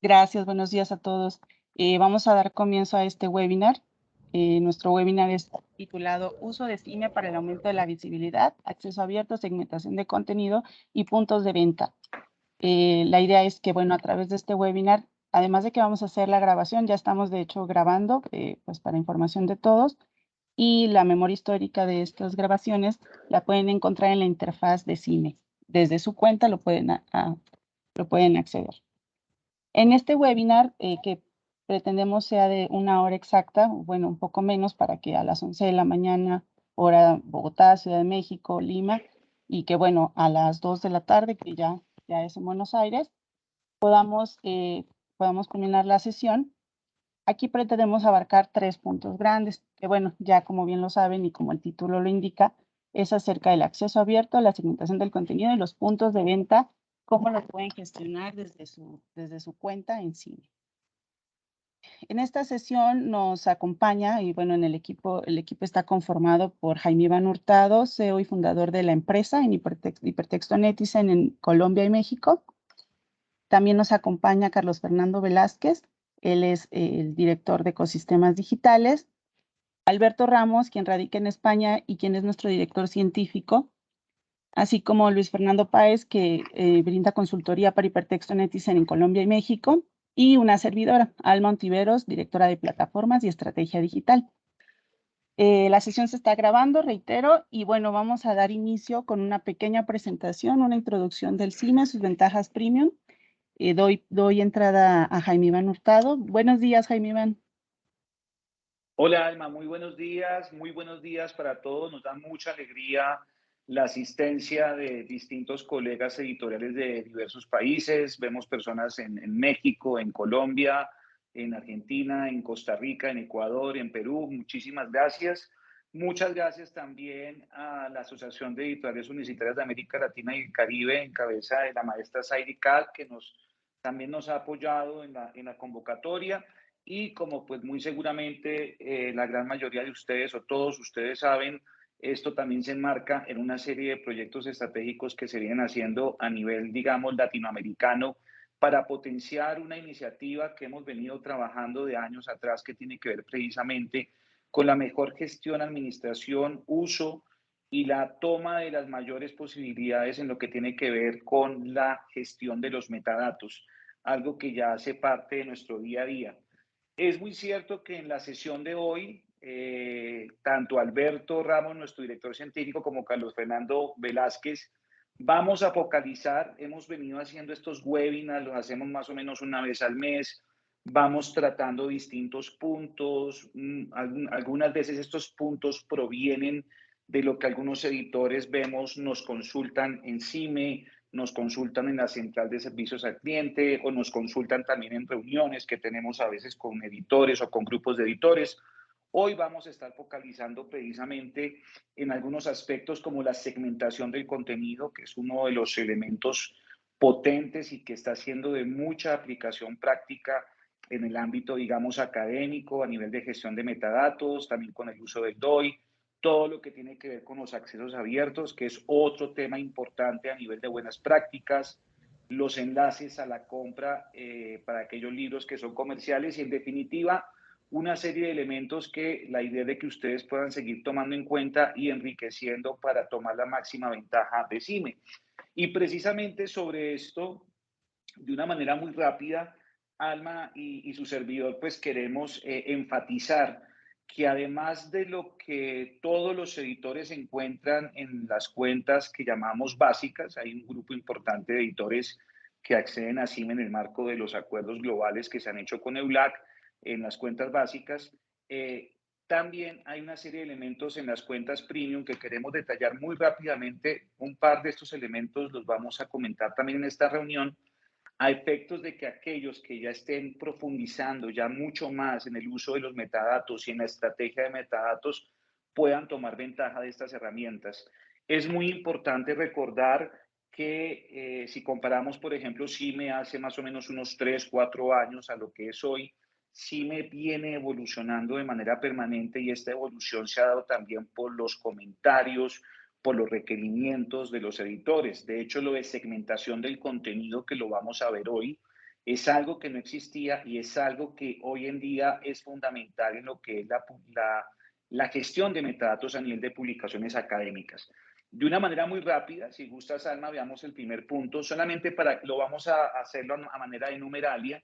Gracias, buenos días a todos. Vamos a dar comienzo a este webinar. Nuestro webinar es titulado Uso de CIME para el aumento de la visibilidad, acceso abierto, segmentación de contenido y puntos de venta. La idea es que, bueno, a través de este webinar, además de que vamos a hacer la grabación, ya estamos de hecho grabando, pues para información de todos, y la memoria histórica de estas grabaciones la pueden encontrar en la interfaz de CIME. Desde su cuenta lo pueden acceder. En este webinar, que pretendemos sea de 1 hora exacta, bueno, un poco menos para que a las 11 de la mañana, hora Bogotá, Ciudad de México, Lima, y que bueno, a las 2 de la tarde, que ya es en Buenos Aires, podamos culminar la sesión. Aquí pretendemos abarcar 3 puntos grandes, que bueno, ya como bien lo saben y como el título lo indica, es acerca del acceso abierto, la segmentación del contenido y los puntos de venta, cómo lo pueden gestionar desde su cuenta en sí. En esta sesión nos acompaña, y bueno, el equipo está conformado por Jaime Iván Hurtado, CEO y fundador de la empresa en Hipertexto Netizen en Colombia y México. También nos acompaña Carlos Fernando Velázquez, él es el director de ecosistemas digitales. Alberto Ramos, quien radica en España y quien es nuestro director científico, así como Luis Fernando Páez, que brinda consultoría para Hipertexto Netizen en Colombia y México, y una servidora, Alma Ontiveros, directora de plataformas y estrategia digital. La sesión se está grabando, reitero, y bueno, vamos a dar inicio con una pequeña presentación, una introducción del CIME, sus ventajas premium. Doy entrada a Jaime Iván Hurtado. Buenos días, Jaime Iván. Hola Alma, muy buenos días para todos. Nos da mucha alegría la asistencia de distintos colegas editoriales de diversos países. Vemos personas en México, en Colombia, en Argentina, en Costa Rica, en Ecuador, en Perú. Muchísimas gracias. Muchas gracias también a la Asociación de Editoriales Universitarias de América Latina y el Caribe, en cabeza de la maestra Zairi Kat, que también nos ha apoyado en la convocatoria. Y como pues muy seguramente la gran mayoría de ustedes o todos ustedes saben, esto también se enmarca en una serie de proyectos estratégicos que se vienen haciendo a nivel, digamos, latinoamericano para potenciar una iniciativa que hemos venido trabajando de años atrás que tiene que ver precisamente con la mejor gestión, administración, uso y la toma de las mayores posibilidades en lo que tiene que ver con la gestión de los metadatos, algo que ya hace parte de nuestro día a día. Es muy cierto que en la sesión de hoy, tanto Alberto Ramos, nuestro director científico, como Carlos Fernando Velázquez, vamos a focalizar, hemos venido haciendo estos webinars, los hacemos más o menos una vez al mes, vamos tratando distintos puntos, algunas veces estos puntos provienen de lo que algunos editores vemos, nos consultan en CIME, nos consultan en la central de servicios al cliente o nos consultan también en reuniones que tenemos a veces con editores o con grupos de editores. Hoy vamos a estar focalizando precisamente en algunos aspectos como la segmentación del contenido, que es uno de los elementos potentes y que está siendo de mucha aplicación práctica en el ámbito, digamos, académico, a nivel de gestión de metadatos, también con el uso del DOI, todo lo que tiene que ver con los accesos abiertos, que es otro tema importante a nivel de buenas prácticas, los enlaces a la compra para aquellos libros que son comerciales y en definitiva una serie de elementos que la idea de que ustedes puedan seguir tomando en cuenta y enriqueciendo para tomar la máxima ventaja de CIME. Y precisamente sobre esto, de una manera muy rápida, Alma y su servidor, pues queremos enfatizar que además de lo que todos los editores encuentran en las cuentas que llamamos básicas, hay un grupo importante de editores que acceden a CIME en el marco de los acuerdos globales que se han hecho con EULAC en las cuentas básicas. También hay una serie de elementos en las cuentas premium que queremos detallar muy rápidamente. Un par de estos elementos los vamos a comentar también en esta reunión a efectos de que aquellos que ya estén profundizando ya mucho más en el uso de los metadatos y en la estrategia de metadatos puedan tomar ventaja de estas herramientas. Es muy importante recordar que si comparamos, por ejemplo, CIME hace más o menos unos 3, 4 años a lo que es hoy, CIME viene evolucionando de manera permanente y esta evolución se ha dado también por los comentarios, por los requerimientos de los editores. De hecho, lo de segmentación del contenido que lo vamos a ver hoy Es algo que no existía y es algo que hoy en día es fundamental en lo que es la gestión de metadatos a nivel de publicaciones académicas. De una manera muy rápida, si gustas, Alma, veamos el primer punto, solamente lo vamos a hacerlo a manera de numeralia.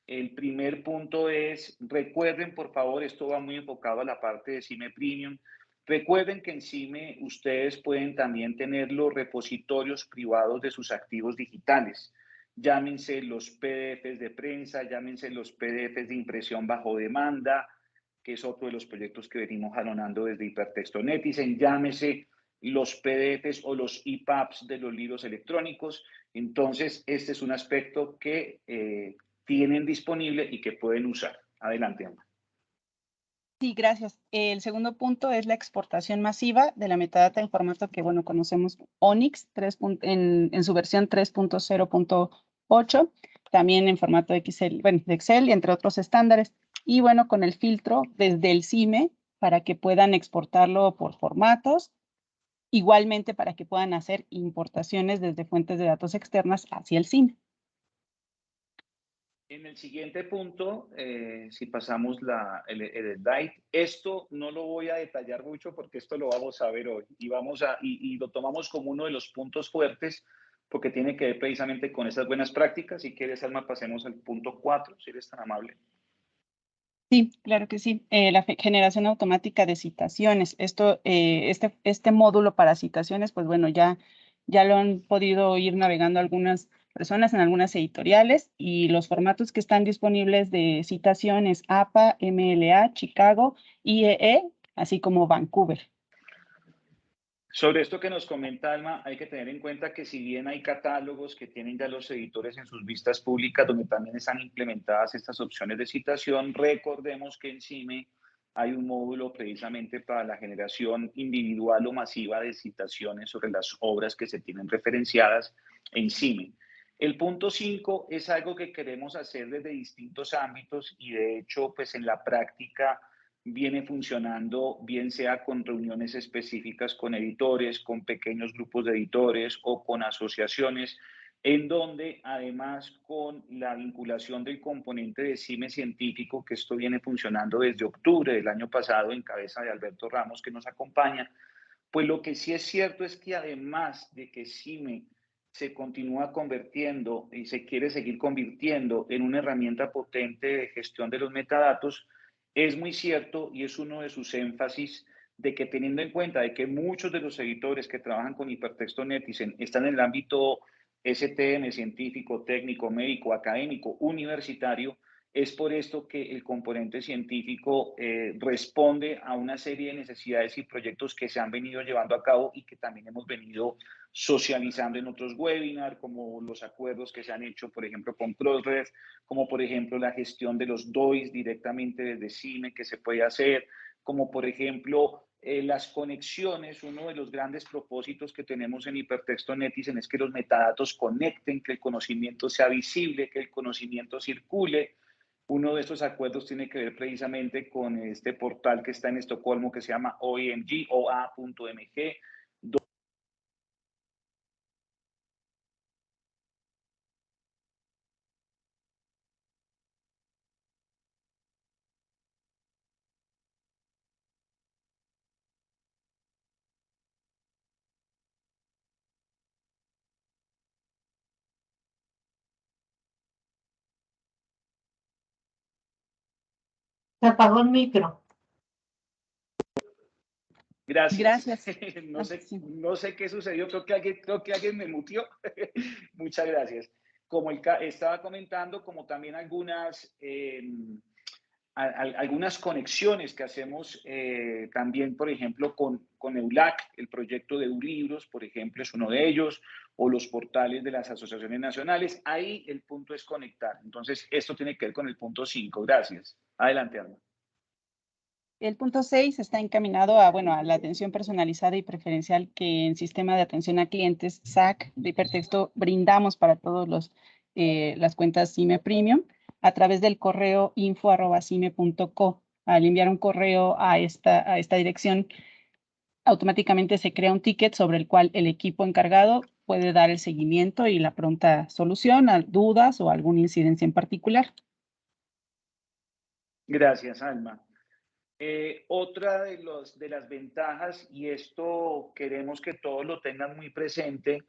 El primer punto es, recuerden, por favor, esto va muy enfocado a la parte de CIME Premium. Recuerden que en CIME ustedes pueden también tener los repositorios privados de sus activos digitales. Llámense los PDFs de prensa, llámense los PDFs de impresión bajo demanda, que es otro de los proyectos que venimos jalonando desde Hipertexto Netizen, llámese los PDFs o los EPUBs de los libros electrónicos. Entonces, este es un aspecto que tienen disponible y que pueden usar. Adelante, Ana. Sí, gracias. El segundo punto es la exportación masiva de la metadata en formato que, bueno, conocemos ONIX en su versión 3.0.8, también en formato de Excel, bueno, de Excel y entre otros estándares. Y bueno, con el filtro desde el CIME para que puedan exportarlo por formatos, igualmente para que puedan hacer importaciones desde fuentes de datos externas hacia el CIME. En el siguiente punto, si pasamos el slide, esto no lo voy a detallar mucho porque esto lo vamos a ver hoy y lo tomamos como uno de los puntos fuertes porque tiene que ver precisamente con esas buenas prácticas. Si quieres, Alma, pasemos al punto 4, si eres tan amable. Sí, claro que sí. La generación automática de citaciones. Este módulo para citaciones, pues bueno, ya lo han podido ir navegando algunas personas en algunas editoriales y los formatos que están disponibles de citaciones APA, MLA, Chicago, IEE, así como Vancouver. Sobre esto que nos comenta Alma, hay que tener en cuenta que si bien hay catálogos que tienen ya los editores en sus vistas públicas donde también están implementadas estas opciones de citación, recordemos que en CIME hay un módulo precisamente para la generación individual o masiva de citaciones sobre las obras que se tienen referenciadas en CIME. El punto 5 es algo que queremos hacer desde distintos ámbitos y de hecho, pues en la práctica viene funcionando, bien sea con reuniones específicas con editores, con pequeños grupos de editores o con asociaciones, en donde además con la vinculación del componente de CIME científico, que esto viene funcionando desde octubre del año pasado en cabeza de Alberto Ramos, que nos acompaña, pues lo que sí es cierto es que además de que CIME se continúa convirtiendo y se quiere seguir convirtiendo en una herramienta potente de gestión de los metadatos, es muy cierto y es uno de sus énfasis de que teniendo en cuenta de que muchos de los editores que trabajan con Hipertexto Netizen están en el ámbito STM, científico, técnico, médico, académico, universitario, es por esto que el componente científico responde a una serie de necesidades y proyectos que se han venido llevando a cabo y que también hemos venido socializando en otros webinars, como los acuerdos que se han hecho, por ejemplo, con Crossref, como por ejemplo la gestión de los DOIs directamente desde CIME que se puede hacer, como por ejemplo las conexiones. Uno de los grandes propósitos que tenemos en Hipertexto Netizen es que los metadatos conecten, que el conocimiento sea visible, que el conocimiento circule. Uno de estos acuerdos tiene que ver precisamente con este portal que está en Estocolmo que se llama OIMG, OA.mg. Se apagó el micro. Gracias. Gracias. No sé qué sucedió, creo que alguien me muteó. Muchas gracias. Como estaba comentando, como también algunas conexiones que hacemos también, por ejemplo, con EULAC, el proyecto de EULibros, por ejemplo, es uno de ellos, o los portales de las asociaciones nacionales. Ahí el punto es conectar. Entonces, esto tiene que ver con el punto 5. Gracias. Adelante, Alma. El punto 6 está encaminado a la atención personalizada y preferencial que en Sistema de Atención a Clientes, SAC, de Hipertexto, brindamos para todas las cuentas CIME Premium a través del correo info@cime.co. Al enviar un correo a esta dirección, automáticamente se crea un ticket sobre el cual el equipo encargado puede dar el seguimiento y la pronta solución a dudas o alguna incidencia en particular. Gracias, Alma. Otra de las ventajas, y esto queremos que todos lo tengan muy presente,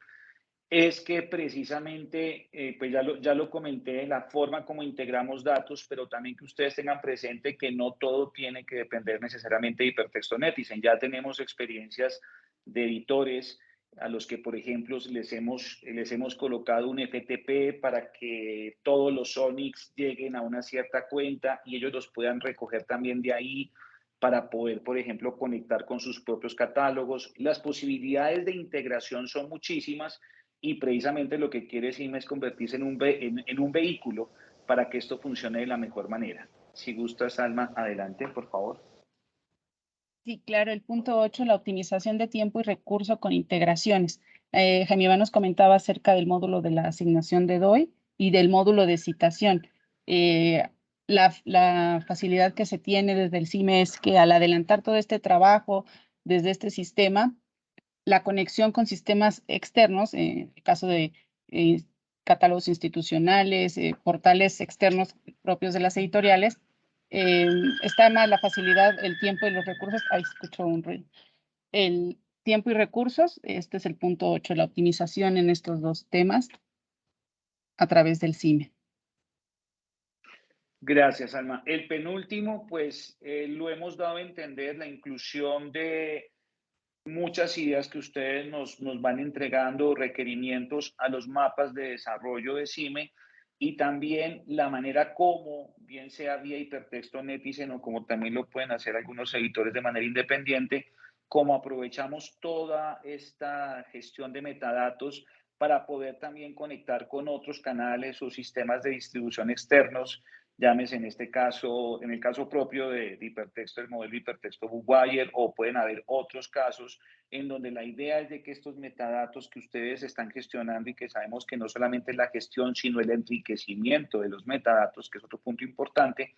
es que precisamente, pues ya lo comenté, la forma como integramos datos, pero también que ustedes tengan presente que no todo tiene que depender necesariamente de Hipertexto Netizen. Ya tenemos experiencias de editores a los que, por ejemplo, les hemos colocado un FTP para que todos los Sonics lleguen a una cierta cuenta y ellos los puedan recoger también de ahí para poder, por ejemplo, conectar con sus propios catálogos. Las posibilidades de integración son muchísimas y precisamente lo que quiere CIMA es convertirse en un vehículo para que esto funcione de la mejor manera. Si gustas, Alma, adelante, por favor. Sí, claro, el punto 8, la optimización de tiempo y recurso con integraciones. Jaime Iván nos comentaba acerca del módulo de la asignación de DOI y del módulo de citación. La facilidad que se tiene desde el CIME es que al adelantar todo este trabajo desde este sistema, la conexión con sistemas externos, en el caso de catálogos institucionales, portales externos propios de las editoriales, está más la facilidad, el tiempo y los recursos. Ahí escucho un ruido. El tiempo y recursos, este es el punto 8, la optimización en estos dos temas a través del CIME. Gracias, Alma. El penúltimo, pues lo hemos dado a entender, la inclusión de muchas ideas que ustedes nos van entregando, requerimientos a los mapas de desarrollo de CIME y también la manera como, bien sea vía Hipertexto Netizen o como también lo pueden hacer algunos editores de manera independiente, cómo aprovechamos toda esta gestión de metadatos para poder también conectar con otros canales o sistemas de distribución externos, llámese en este caso, en el caso propio de hipertexto, el modelo hipertexto Bookwire, o pueden haber otros casos en donde la idea es de que estos metadatos que ustedes están gestionando y que sabemos que no solamente es la gestión, sino el enriquecimiento de los metadatos, que es otro punto importante,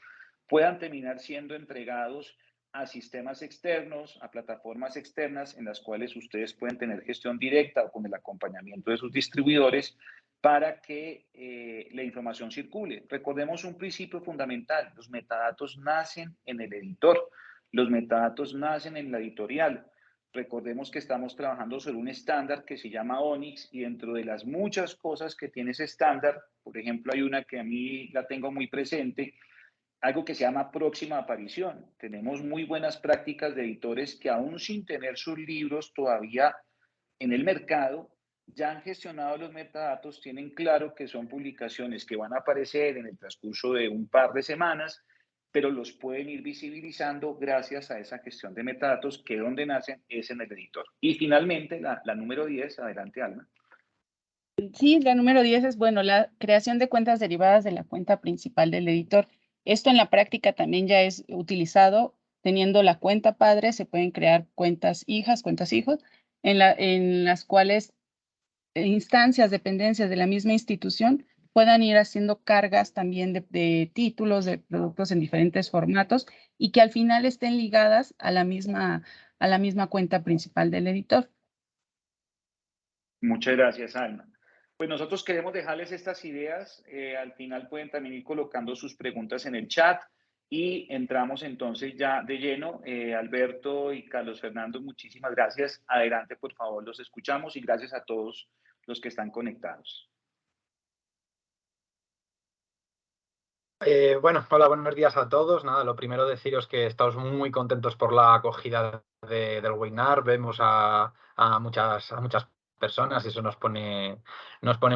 puedan terminar siendo entregados a sistemas externos, a plataformas externas en las cuales ustedes pueden tener gestión directa o con el acompañamiento de sus distribuidores para que la información circule. Recordemos un principio fundamental, los metadatos nacen en el editor, los metadatos nacen en la editorial. Recordemos que estamos trabajando sobre un estándar que se llama ONIX y dentro de las muchas cosas que tiene ese estándar, por ejemplo, hay una que a mí la tengo muy presente, algo que se llama próxima aparición. Tenemos muy buenas prácticas de editores que aún sin tener sus libros todavía en el mercado, ya han gestionado los metadatos, tienen claro que son publicaciones que van a aparecer en el transcurso de un par de semanas, pero los pueden ir visibilizando gracias a esa gestión de metadatos que donde nacen es en el editor. Y finalmente, la número 10, adelante, Alma. Sí, la número 10 es, bueno, la creación de cuentas derivadas de la cuenta principal del editor. Esto en la práctica también ya es utilizado. Teniendo la cuenta padre, se pueden crear cuentas hijas, cuentas hijos, en las cuales instancias, dependencias de la misma institución puedan ir haciendo cargas también de títulos, de productos en diferentes formatos y que al final estén ligadas a la misma cuenta principal del editor. Muchas gracias, Alma. Pues nosotros queremos dejarles estas ideas. Al final pueden también ir colocando sus preguntas en el chat y entramos entonces ya de lleno. Alberto y Carlos Fernando, muchísimas gracias. Adelante, por favor, los escuchamos y gracias a todos los que están conectados. Bueno, hola, buenos días a todos. Nada, lo primero deciros que estamos muy contentos por la acogida del webinar. Vemos a muchas personas y eso nos pone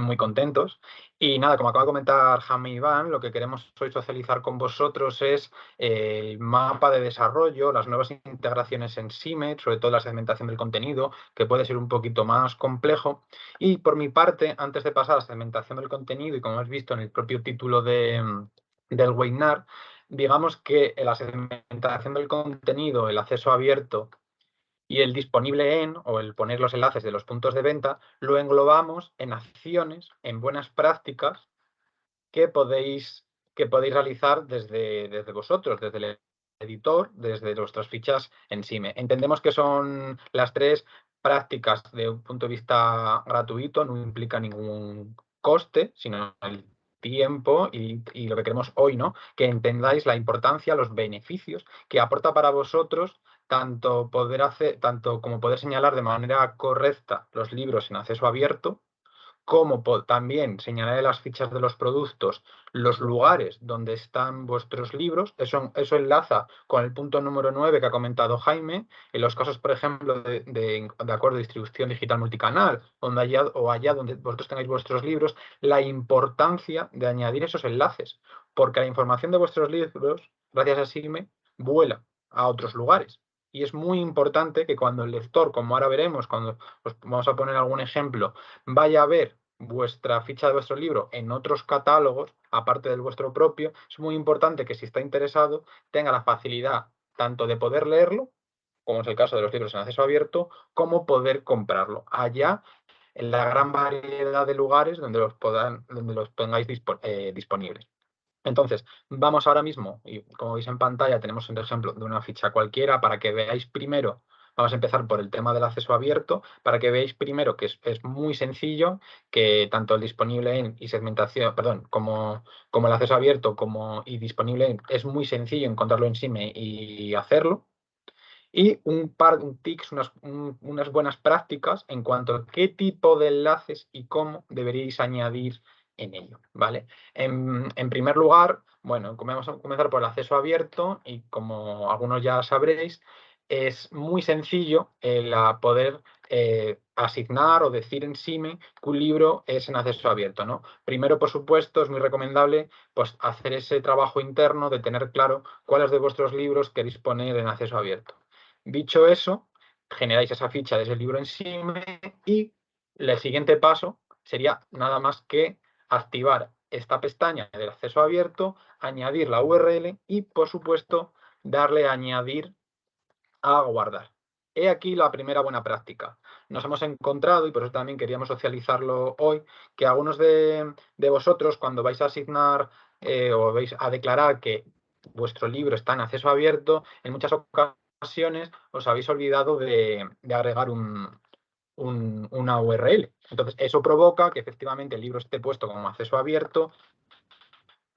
muy contentos. Y nada, como acaba de comentar Jaime Iván, lo que queremos hoy socializar con vosotros es el mapa de desarrollo, las nuevas integraciones en CIME, sobre todo la segmentación del contenido, que puede ser un poquito más complejo. Y por mi parte, antes de pasar a la segmentación del contenido, y como hemos visto en el propio título del webinar, digamos que la segmentación del contenido, el acceso abierto y el disponible en, o el poner los enlaces de los puntos de venta, lo englobamos en acciones, en buenas prácticas que podéis realizar desde vosotros, desde el editor desde nuestras fichas en SIME. Entendemos que son las tres prácticas de un punto de vista gratuito, no implica ningún coste, sino el tiempo y lo que queremos hoy, ¿no? Que entendáis la importancia, los beneficios que aporta para vosotros tanto como poder señalar de manera correcta los libros en acceso abierto, como también señalar en las fichas de los productos los lugares donde están vuestros libros. Eso enlaza con el punto número 9 que ha comentado Jaime, en los casos, por ejemplo, de acuerdo de distribución digital multicanal, allá donde vosotros tengáis vuestros libros, la importancia de añadir esos enlaces, porque la información de vuestros libros, gracias a SIGME, vuela a otros lugares. Y es muy importante que cuando el lector, como ahora veremos, cuando os vamos a poner algún ejemplo, vaya a ver vuestra ficha de vuestro libro en otros catálogos, aparte del vuestro propio, es muy importante que si está interesado tenga la facilidad tanto de poder leerlo, como es el caso de los libros en acceso abierto, como poder comprarlo allá en la gran variedad de lugares donde los tengáis disponibles. Entonces, vamos ahora mismo, y como veis en pantalla, tenemos un ejemplo de una ficha cualquiera para que veáis primero. Vamos a empezar por el tema del acceso abierto, para que veáis primero que es muy sencillo, que tanto el disponible en y segmentación, perdón, como el acceso abierto y disponible en, es muy sencillo encontrarlo en SIME y hacerlo. Y un tics, unas buenas prácticas en cuanto a qué tipo de enlaces y cómo deberíais añadir en ello, ¿vale? En primer lugar, bueno, vamos a comenzar por el acceso abierto y como algunos ya sabréis, es muy sencillo el poder asignar o decir en SIME que un libro es en acceso abierto, ¿no? Primero, por supuesto, es muy recomendable pues, hacer ese trabajo interno de tener claro cuáles de vuestros libros queréis poner en acceso abierto. Dicho eso, generáis esa ficha de ese libro en SIME y el siguiente paso sería nada más que activar esta pestaña del acceso abierto, añadir la URL y, por supuesto, darle a añadir a guardar. He aquí la primera buena práctica. Nos hemos encontrado, y por eso también queríamos socializarlo hoy, que algunos de vosotros, cuando vais a asignar o vais a declarar que vuestro libro está en acceso abierto, en muchas ocasiones os habéis olvidado de agregar una URL. Entonces, eso provoca que efectivamente el libro esté puesto como acceso abierto,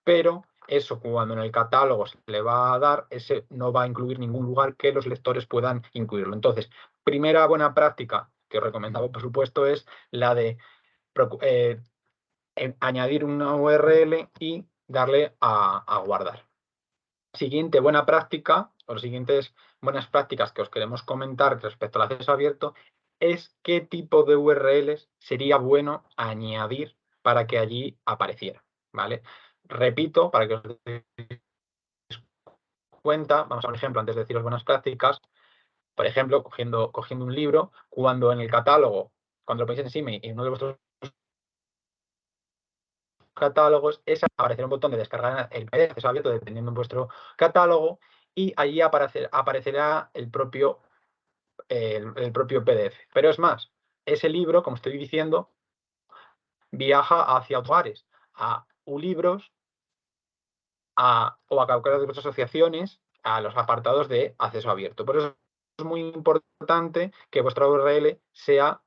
pero eso cuando en el catálogo se le va a dar, ese no va a incluir ningún lugar que los lectores puedan incluirlo. Entonces, primera buena práctica que os recomendaba, por supuesto, es la de añadir una URL y darle a guardar. Siguiente buena práctica, o las siguientes buenas prácticas que os queremos comentar respecto al acceso abierto, es qué tipo de URLs sería bueno añadir para que allí apareciera, ¿vale? Repito, para que os deis cuenta, vamos a un ejemplo antes de deciros buenas prácticas. Por ejemplo, cogiendo un libro, cuando en el catálogo, cuando lo ponéis en SIME y uno de vuestros catálogos, aparecerá un botón de descargar el PDF, acceso abierto, dependiendo de vuestro catálogo, y allí aparecerá el propio PDF. Pero es más, ese libro, como estoy diciendo, viaja hacia lugares, a Ulibros, o a cualquiera de vuestras asociaciones, a los apartados de acceso abierto. Por eso es muy importante que vuestra URL sea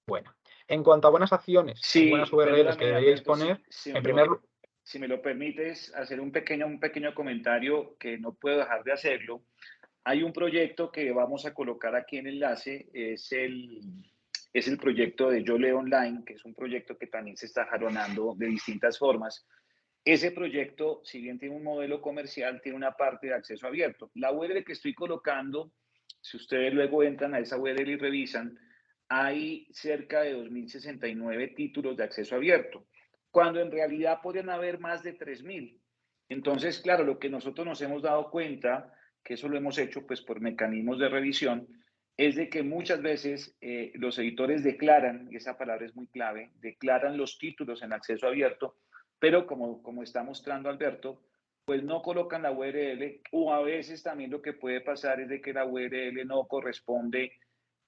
buena. En cuanto a buenas acciones y buenas Sí, URLs que perdóname, deberíais Alberto, poner, en primer lugar, si me lo permites, hacer un pequeño comentario que no puedo dejar de hacerlo. Hay un proyecto que vamos a colocar aquí en enlace, es el proyecto de Yo Leo Online, que es un proyecto que también se está jalonando de distintas formas. Ese proyecto, si bien tiene un modelo comercial, tiene una parte de acceso abierto. La URL que estoy colocando, si ustedes luego entran a esa URL y revisan, hay cerca de 2069 títulos de acceso abierto, cuando en realidad podrían haber más de 3000. Entonces, claro, lo que nosotros nos hemos dado cuenta, que eso lo hemos hecho pues por mecanismos de revisión, es de que muchas veces los editores declaran, y esa palabra es muy clave, declaran los títulos en acceso abierto, pero como está mostrando Alberto, pues no colocan la URL, o a veces también lo que puede pasar es de que la URL no corresponde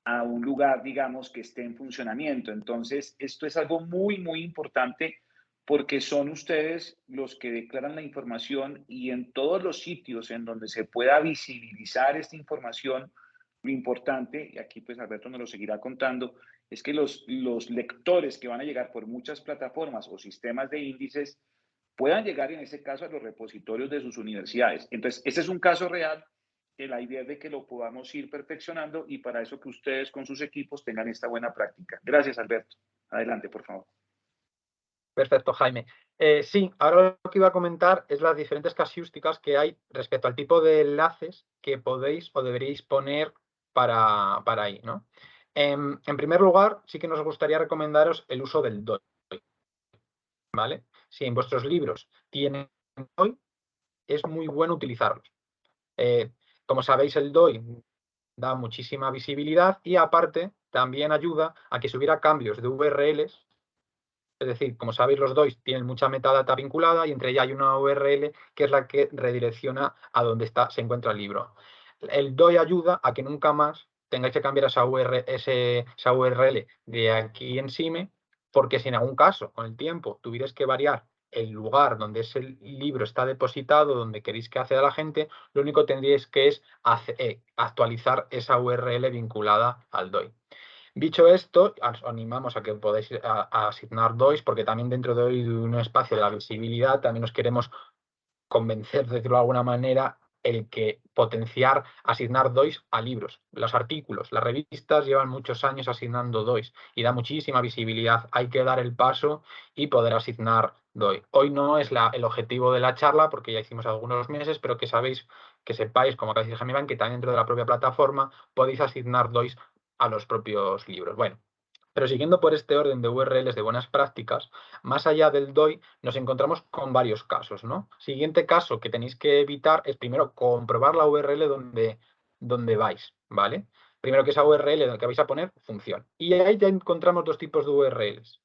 a un lugar, digamos, que esté en funcionamiento. Entonces, esto es algo muy importante porque son ustedes los que declaran la información y en todos los sitios en donde se pueda visibilizar esta información, lo importante, y aquí pues Alberto nos lo seguirá contando, es que los lectores que van a llegar por muchas plataformas o sistemas de índices puedan llegar en este caso a los repositorios de sus universidades. Entonces, este es un caso real que la idea es de que lo podamos ir perfeccionando y para eso que ustedes con sus equipos tengan esta buena práctica. Gracias, Alberto. Adelante, por favor. Perfecto, Jaime. Sí, ahora lo que iba a comentar es las diferentes casuísticas que hay respecto al tipo de enlaces que podéis o deberíais poner para ahí, ¿no? En primer lugar, sí que nos gustaría recomendaros el uso del DOI, ¿vale? Si en vuestros libros tienen DOI, es muy bueno utilizarlos. Como sabéis, el DOI da muchísima visibilidad y aparte también ayuda a que si hubiera cambios de URLs, es decir, como sabéis, los DOIs tienen mucha metadata vinculada y entre ellas hay una URL que es la que redirecciona a donde se encuentra el libro. El DOI ayuda a que nunca más tengáis que cambiar esa URL de aquí en CIME, porque si en algún caso, con el tiempo, tuvierais que variar el lugar donde ese libro está depositado, donde queréis que acceda a la gente, lo único que tendríais que es actualizar esa URL vinculada al DOI. Dicho esto, os animamos a que podáis asignar DOIs, porque también dentro de hoy de un espacio de la visibilidad también os queremos convencer, de decirlo de alguna manera, el que potenciar, asignar DOIs a libros. Los artículos, las revistas llevan muchos años asignando DOIs y da muchísima visibilidad. Hay que dar el paso y poder asignar DOI. Hoy no es el objetivo de la charla, porque ya hicimos algunos meses, pero que sepáis, como acaba de decir Jaime Iván, que también dentro de la propia plataforma podéis asignar DOIs a los propios libros. Bueno, pero siguiendo por este orden de URLs de buenas prácticas, más allá del DOI nos encontramos con varios casos, ¿no? Siguiente caso que tenéis que evitar es primero comprobar la URL donde vais, ¿vale? Primero que esa URL donde vais a poner funcione. Y ahí ya encontramos dos tipos de URLs,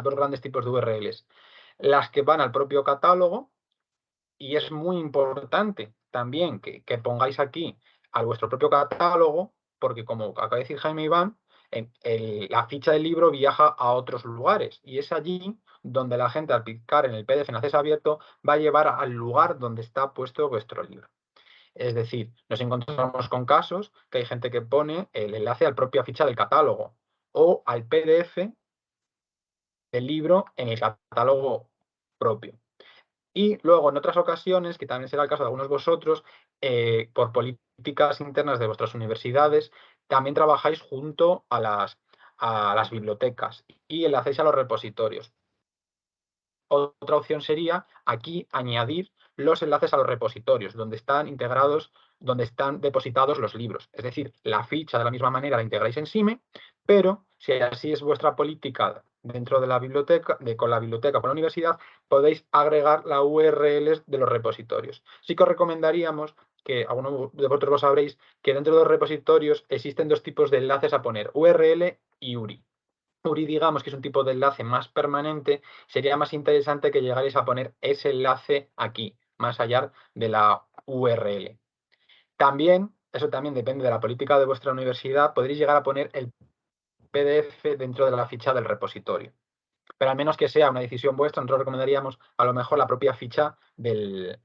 dos grandes tipos de URLs. Las que van al propio catálogo, y es muy importante también que pongáis aquí a vuestro propio catálogo, porque como acaba de decir Jaime Iván, la ficha del libro viaja a otros lugares y es allí donde la gente al clicar en el PDF en acceso abierto va a llevar al lugar donde está puesto vuestro libro. Es decir, nos encontramos con casos que hay gente que pone el enlace a la propia ficha del catálogo o al PDF del libro en el catálogo propio. Y luego, en otras ocasiones, que también será el caso de algunos de vosotros, por políticas internas de vuestras universidades, también trabajáis junto a las bibliotecas y enlacéis a los repositorios. Otra opción sería aquí añadir los enlaces a los repositorios, donde están integrados, donde están depositados los libros. Es decir, la ficha de la misma manera la integráis en CIME, pero si así es vuestra política dentro de la biblioteca, con la biblioteca o con la universidad, podéis agregar la URL de los repositorios. Sí que os recomendaríamos, que algunos de vosotros lo sabréis, que dentro de los repositorios existen dos tipos de enlaces a poner, URL y URI. URI, digamos que es un tipo de enlace más permanente, sería más interesante que llegarais a poner ese enlace aquí, más allá de la URL. También, eso también depende de la política de vuestra universidad, podréis llegar a poner el PDF dentro de la ficha del repositorio. Pero al menos que sea una decisión vuestra, nosotros recomendaríamos a lo mejor la propia ficha del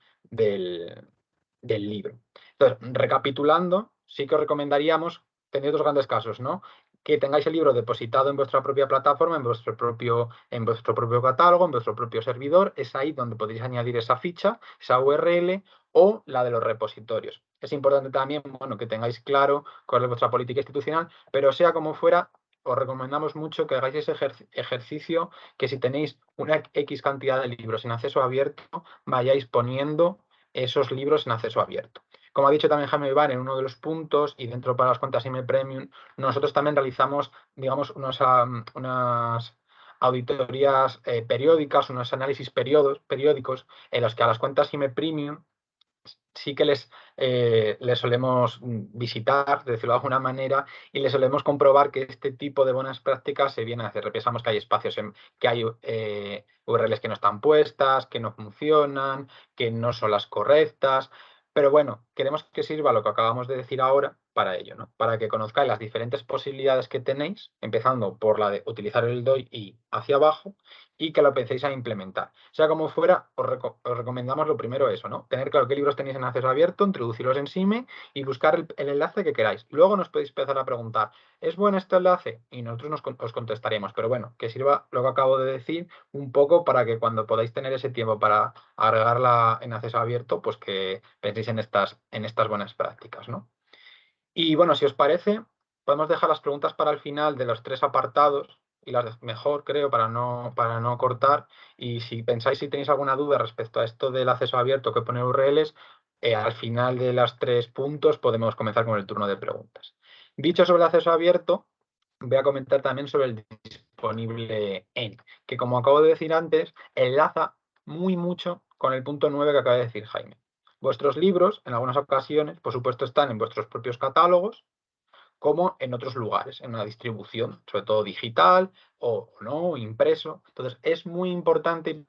libro. Entonces, recapitulando, sí que os recomendaríamos tener dos grandes casos, ¿no? Que tengáis el libro depositado en vuestra propia plataforma, en vuestro propio catálogo, en vuestro propio servidor. Es ahí donde podéis añadir esa ficha, esa URL o la de los repositorios. Es importante también, bueno, que tengáis claro cuál es vuestra política institucional, pero sea como fuera, os recomendamos mucho que hagáis ese ejercicio, que si tenéis una X cantidad de libros en acceso abierto, vayáis poniendo esos libros en acceso abierto. Como ha dicho también Jaime Iván en uno de los puntos, y dentro para las cuentas IME Premium, nosotros también realizamos, digamos, unas auditorías periódicas, unos análisis periódicos en los que a las cuentas IME Premium sí que les solemos visitar, de decirlo de alguna manera, y les solemos comprobar que este tipo de buenas prácticas se vienen a hacer. Pensamos que hay espacios, que hay URLs que no están puestas, que no funcionan, que no son las correctas, pero bueno, queremos que sirva lo que acabamos de decir ahora, para ello, ¿no? Para que conozcáis las diferentes posibilidades que tenéis, empezando por la de utilizar el DOI y hacia abajo, y que lo empecéis a implementar. Sea como fuera, os recomendamos lo primero eso, ¿no? Tener claro qué libros tenéis en acceso abierto, introducirlos en SIME y buscar el enlace que queráis. Luego nos podéis empezar a preguntar, ¿es bueno este enlace? Y nosotros os contestaremos. Pero bueno, que sirva lo que acabo de decir un poco para que cuando podáis tener ese tiempo para agregarla en acceso abierto, pues que penséis en estas buenas prácticas, ¿no? Y bueno, si os parece, podemos dejar las preguntas para el final de los 3 apartados y las mejor, creo, para no cortar. Y si pensáis, si tenéis alguna duda respecto a esto del acceso abierto que pone URLs, al final de los 3 puntos podemos comenzar con el turno de preguntas. Dicho sobre el acceso abierto, voy a comentar también sobre el disponible en, que como acabo de decir antes, enlaza mucho con el punto 9 que acaba de decir Jaime. Vuestros libros, en algunas ocasiones, por supuesto, están en vuestros propios catálogos, como en otros lugares, en una distribución, sobre todo digital o no, impreso. Entonces, es muy importante,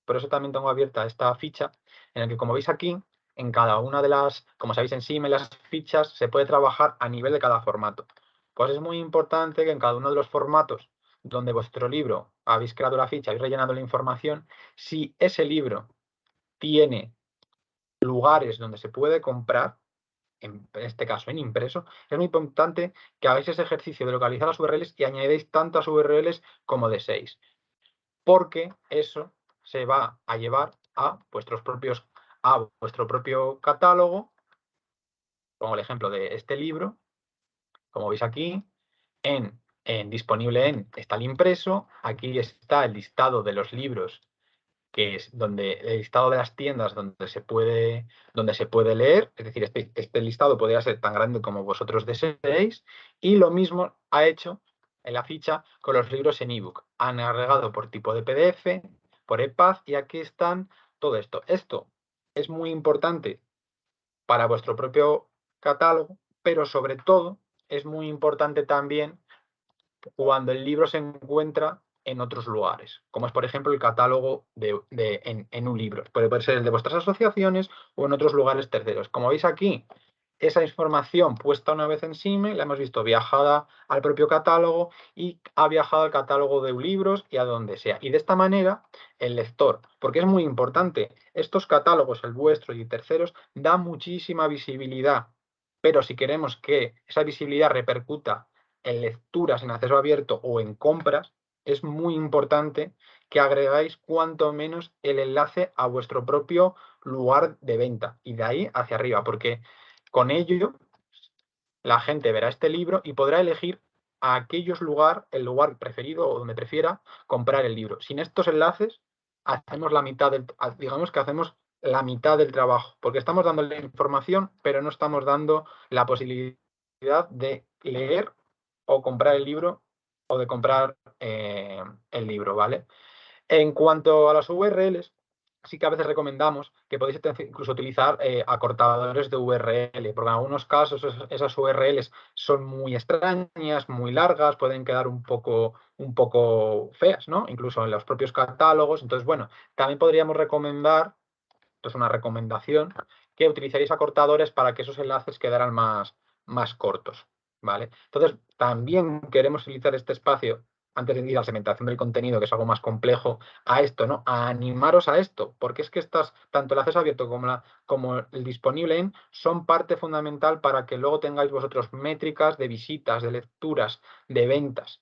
por eso también tengo abierta esta ficha, en la que, como veis aquí, en cada una de las, como sabéis encima, en las fichas se puede trabajar a nivel de cada formato. Pues es muy importante que en cada uno de los formatos donde vuestro libro habéis creado la ficha, habéis rellenado la información, si ese libro tiene lugares donde se puede comprar, en este caso en impreso, es muy importante que hagáis ese ejercicio de localizar las URLs y añadéis tantas URLs como deseéis, porque eso se va a llevar a vuestro propio catálogo. Pongo el ejemplo de este libro, como veis aquí, en disponible en está el impreso, aquí está el listado de los libros, que es donde el listado de las tiendas donde se puede leer, es decir, este listado podría ser tan grande como vosotros deseéis, y lo mismo ha hecho en la ficha con los libros en ebook. Han agregado por tipo de PDF, por EPUB, y aquí están todo esto. Esto es muy importante para vuestro propio catálogo, pero sobre todo es muy importante también cuando el libro se encuentra en otros lugares, como es por ejemplo el catálogo en un libro. Puede ser el de vuestras asociaciones o en otros lugares terceros. Como veis aquí, esa información puesta una vez en SIME, la hemos visto viajada al propio catálogo y ha viajado al catálogo de libros y a donde sea. Y de esta manera, el lector, porque es muy importante, estos catálogos, el vuestro y terceros, dan muchísima visibilidad. Pero si queremos que esa visibilidad repercuta en lecturas en acceso abierto o en compras, es muy importante que agregáis cuanto menos el enlace a vuestro propio lugar de venta y de ahí hacia arriba, porque con ello la gente verá este libro y podrá elegir a el lugar preferido o donde prefiera comprar el libro. Sin estos enlaces hacemos digamos que hacemos la mitad del trabajo, porque estamos dando la información, pero no estamos dando la posibilidad de leer o comprar el libro o de comprar el libro, ¿vale? En cuanto a las URLs, sí que a veces recomendamos que podéis incluso utilizar acortadores de URL, porque en algunos casos esas URLs son muy extrañas, muy largas, pueden quedar un poco feas, ¿no? Incluso en los propios catálogos. Entonces, bueno, también podríamos recomendar, esto es una recomendación, que utilizaréis acortadores para que esos enlaces quedaran más cortos, ¿vale? Entonces, también queremos utilizar este espacio, antes de ir a la segmentación del contenido, que es algo más complejo, a esto, ¿no? A animaros a esto, porque es que tanto el acceso abierto como el disponible en son parte fundamental para que luego tengáis vosotros métricas de visitas, de lecturas, de ventas,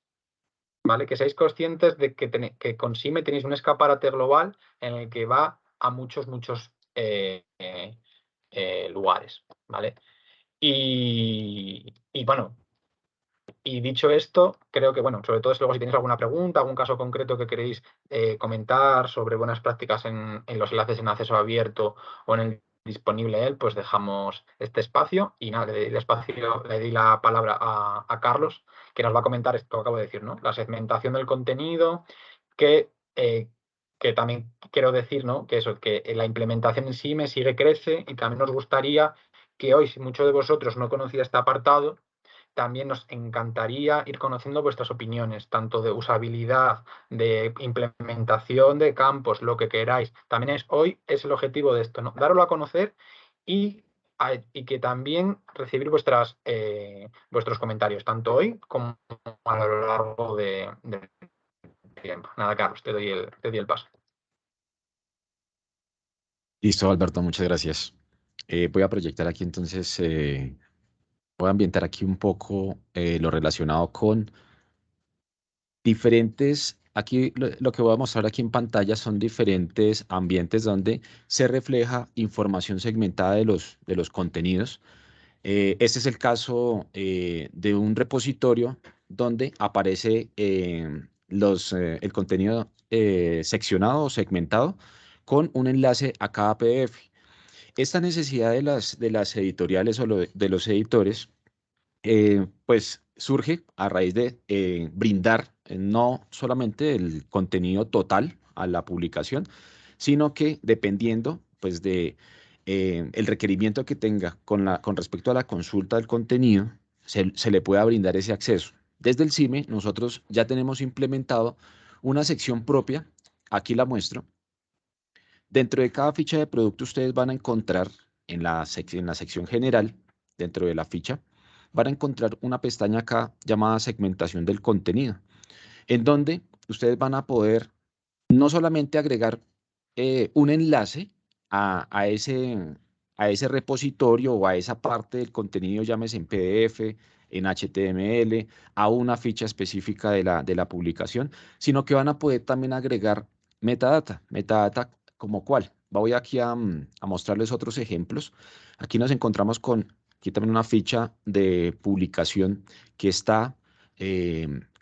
¿vale? Que seáis conscientes de que con SIME tenéis un escaparate global en el que va a muchos lugares, ¿vale? Y bueno, y dicho esto, creo que, bueno, sobre todo luego si tenéis alguna pregunta, algún caso concreto que queréis comentar sobre buenas prácticas en los enlaces en acceso abierto o en el disponible pues dejamos este espacio y nada, le di la palabra a Carlos, que nos va a comentar esto que acabo de decir, ¿no? La segmentación del contenido, que también quiero decir, ¿no? Que la implementación en sí me crece y también nos gustaría que hoy, si muchos de vosotros no conocía este apartado, también nos encantaría ir conociendo vuestras opiniones, tanto de usabilidad, de implementación de campos, lo que queráis. También hoy es el objetivo de esto, ¿no? Darlo a conocer y y que también recibir vuestros comentarios, tanto hoy como a lo largo del tiempo. Nada, Carlos, te doy el paso. Listo, Alberto, muchas gracias. Voy a proyectar aquí entonces, voy a ambientar aquí un poco lo relacionado con diferentes, aquí lo que voy a mostrar aquí en pantalla son diferentes ambientes donde se refleja información segmentada de los contenidos. Este es el caso de un repositorio donde aparece el contenido seccionado o segmentado con un enlace a cada PDF. Esta necesidad de las editoriales o de los editores pues surge a raíz de brindar no solamente el contenido total a la publicación, sino que dependiendo pues de el requerimiento que tenga con respecto a la consulta del contenido, se le pueda brindar ese acceso. Desde el CIME nosotros ya tenemos implementado una sección propia, aquí la muestro. Dentro de cada ficha de producto ustedes van a encontrar en la sección general, dentro de la ficha, van a encontrar una pestaña acá llamada segmentación del contenido, en donde ustedes van a poder no solamente agregar un enlace a ese repositorio o a esa parte del contenido, llámese en PDF, en HTML, a una ficha específica de la publicación, sino que van a poder también agregar metadata como cuál. Voy aquí a mostrarles otros ejemplos. Aquí nos encontramos con aquí también una ficha de publicación que está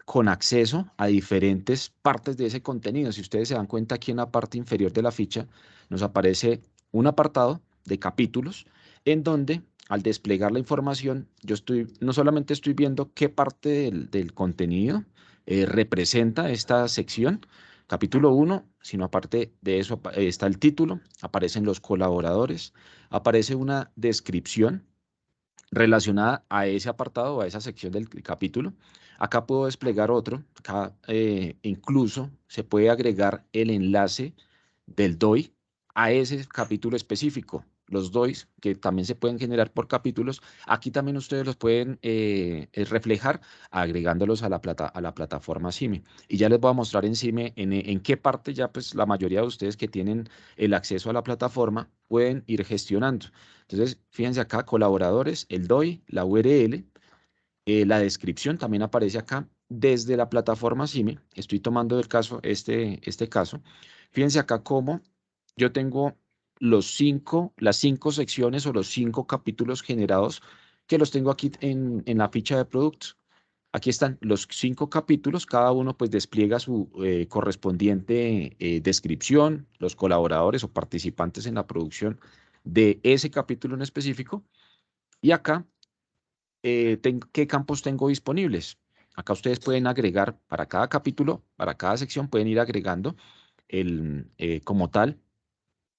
con acceso a diferentes partes de ese contenido. Si ustedes se dan cuenta, aquí en la parte inferior de la ficha nos aparece un apartado de capítulos en donde al desplegar la información yo no solamente estoy viendo qué parte del contenido representa esta sección, capítulo 1, sino aparte de eso está el título, aparecen los colaboradores, aparece una descripción relacionada a ese apartado o a esa sección del capítulo. Acá puedo desplegar otro, acá incluso se puede agregar el enlace del DOI a ese capítulo específico. Los DOIs que también se pueden generar por capítulos, aquí también ustedes los pueden reflejar agregándolos a la plataforma CIME. Y ya les voy a mostrar en CIME en qué parte ya pues la mayoría de ustedes que tienen el acceso a la plataforma pueden ir gestionando. Entonces, fíjense acá, colaboradores, el DOI, la URL, la descripción también aparece acá desde la plataforma CIME. Estoy tomando el caso, este caso. Fíjense acá cómo yo tengo las 5 secciones o los 5 capítulos generados que los tengo aquí en la ficha de productos. Aquí están los 5 capítulos, cada uno pues despliega su correspondiente descripción, los colaboradores o participantes en la producción de ese capítulo en específico. Y acá, ¿qué campos tengo disponibles? Acá ustedes pueden agregar para cada capítulo, para cada sección, pueden ir agregando como tal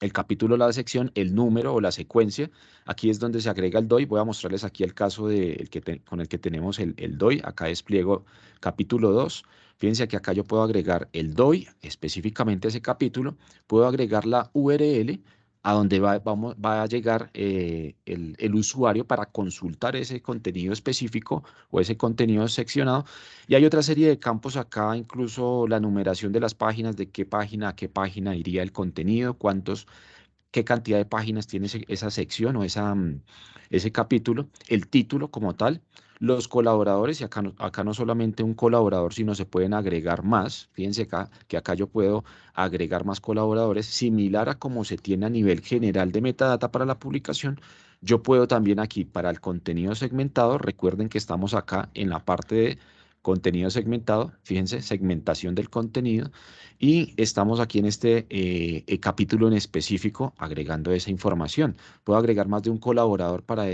el capítulo, la sección, el número o la secuencia. Aquí es donde se agrega el DOI. Voy a mostrarles aquí el caso con el que tenemos el DOI. Acá despliego capítulo 2. Fíjense que acá yo puedo agregar el DOI, específicamente ese capítulo. Puedo agregar la URL a donde va a llegar el usuario para consultar ese contenido específico o ese contenido seccionado. Y hay otra serie de campos acá, incluso la numeración de las páginas, de qué página a qué página iría el contenido, qué cantidad de páginas tiene esa sección o ese capítulo, el título como tal, los colaboradores, y acá no solamente un colaborador, sino se pueden agregar más. Fíjense acá que acá yo puedo agregar más colaboradores, similar a como se tiene a nivel general de metadata para la publicación. Yo puedo también aquí para el contenido segmentado, recuerden que estamos acá en la parte de contenido segmentado, fíjense, segmentación del contenido, y estamos aquí en este capítulo en específico agregando esa información. Puedo agregar más de un colaborador para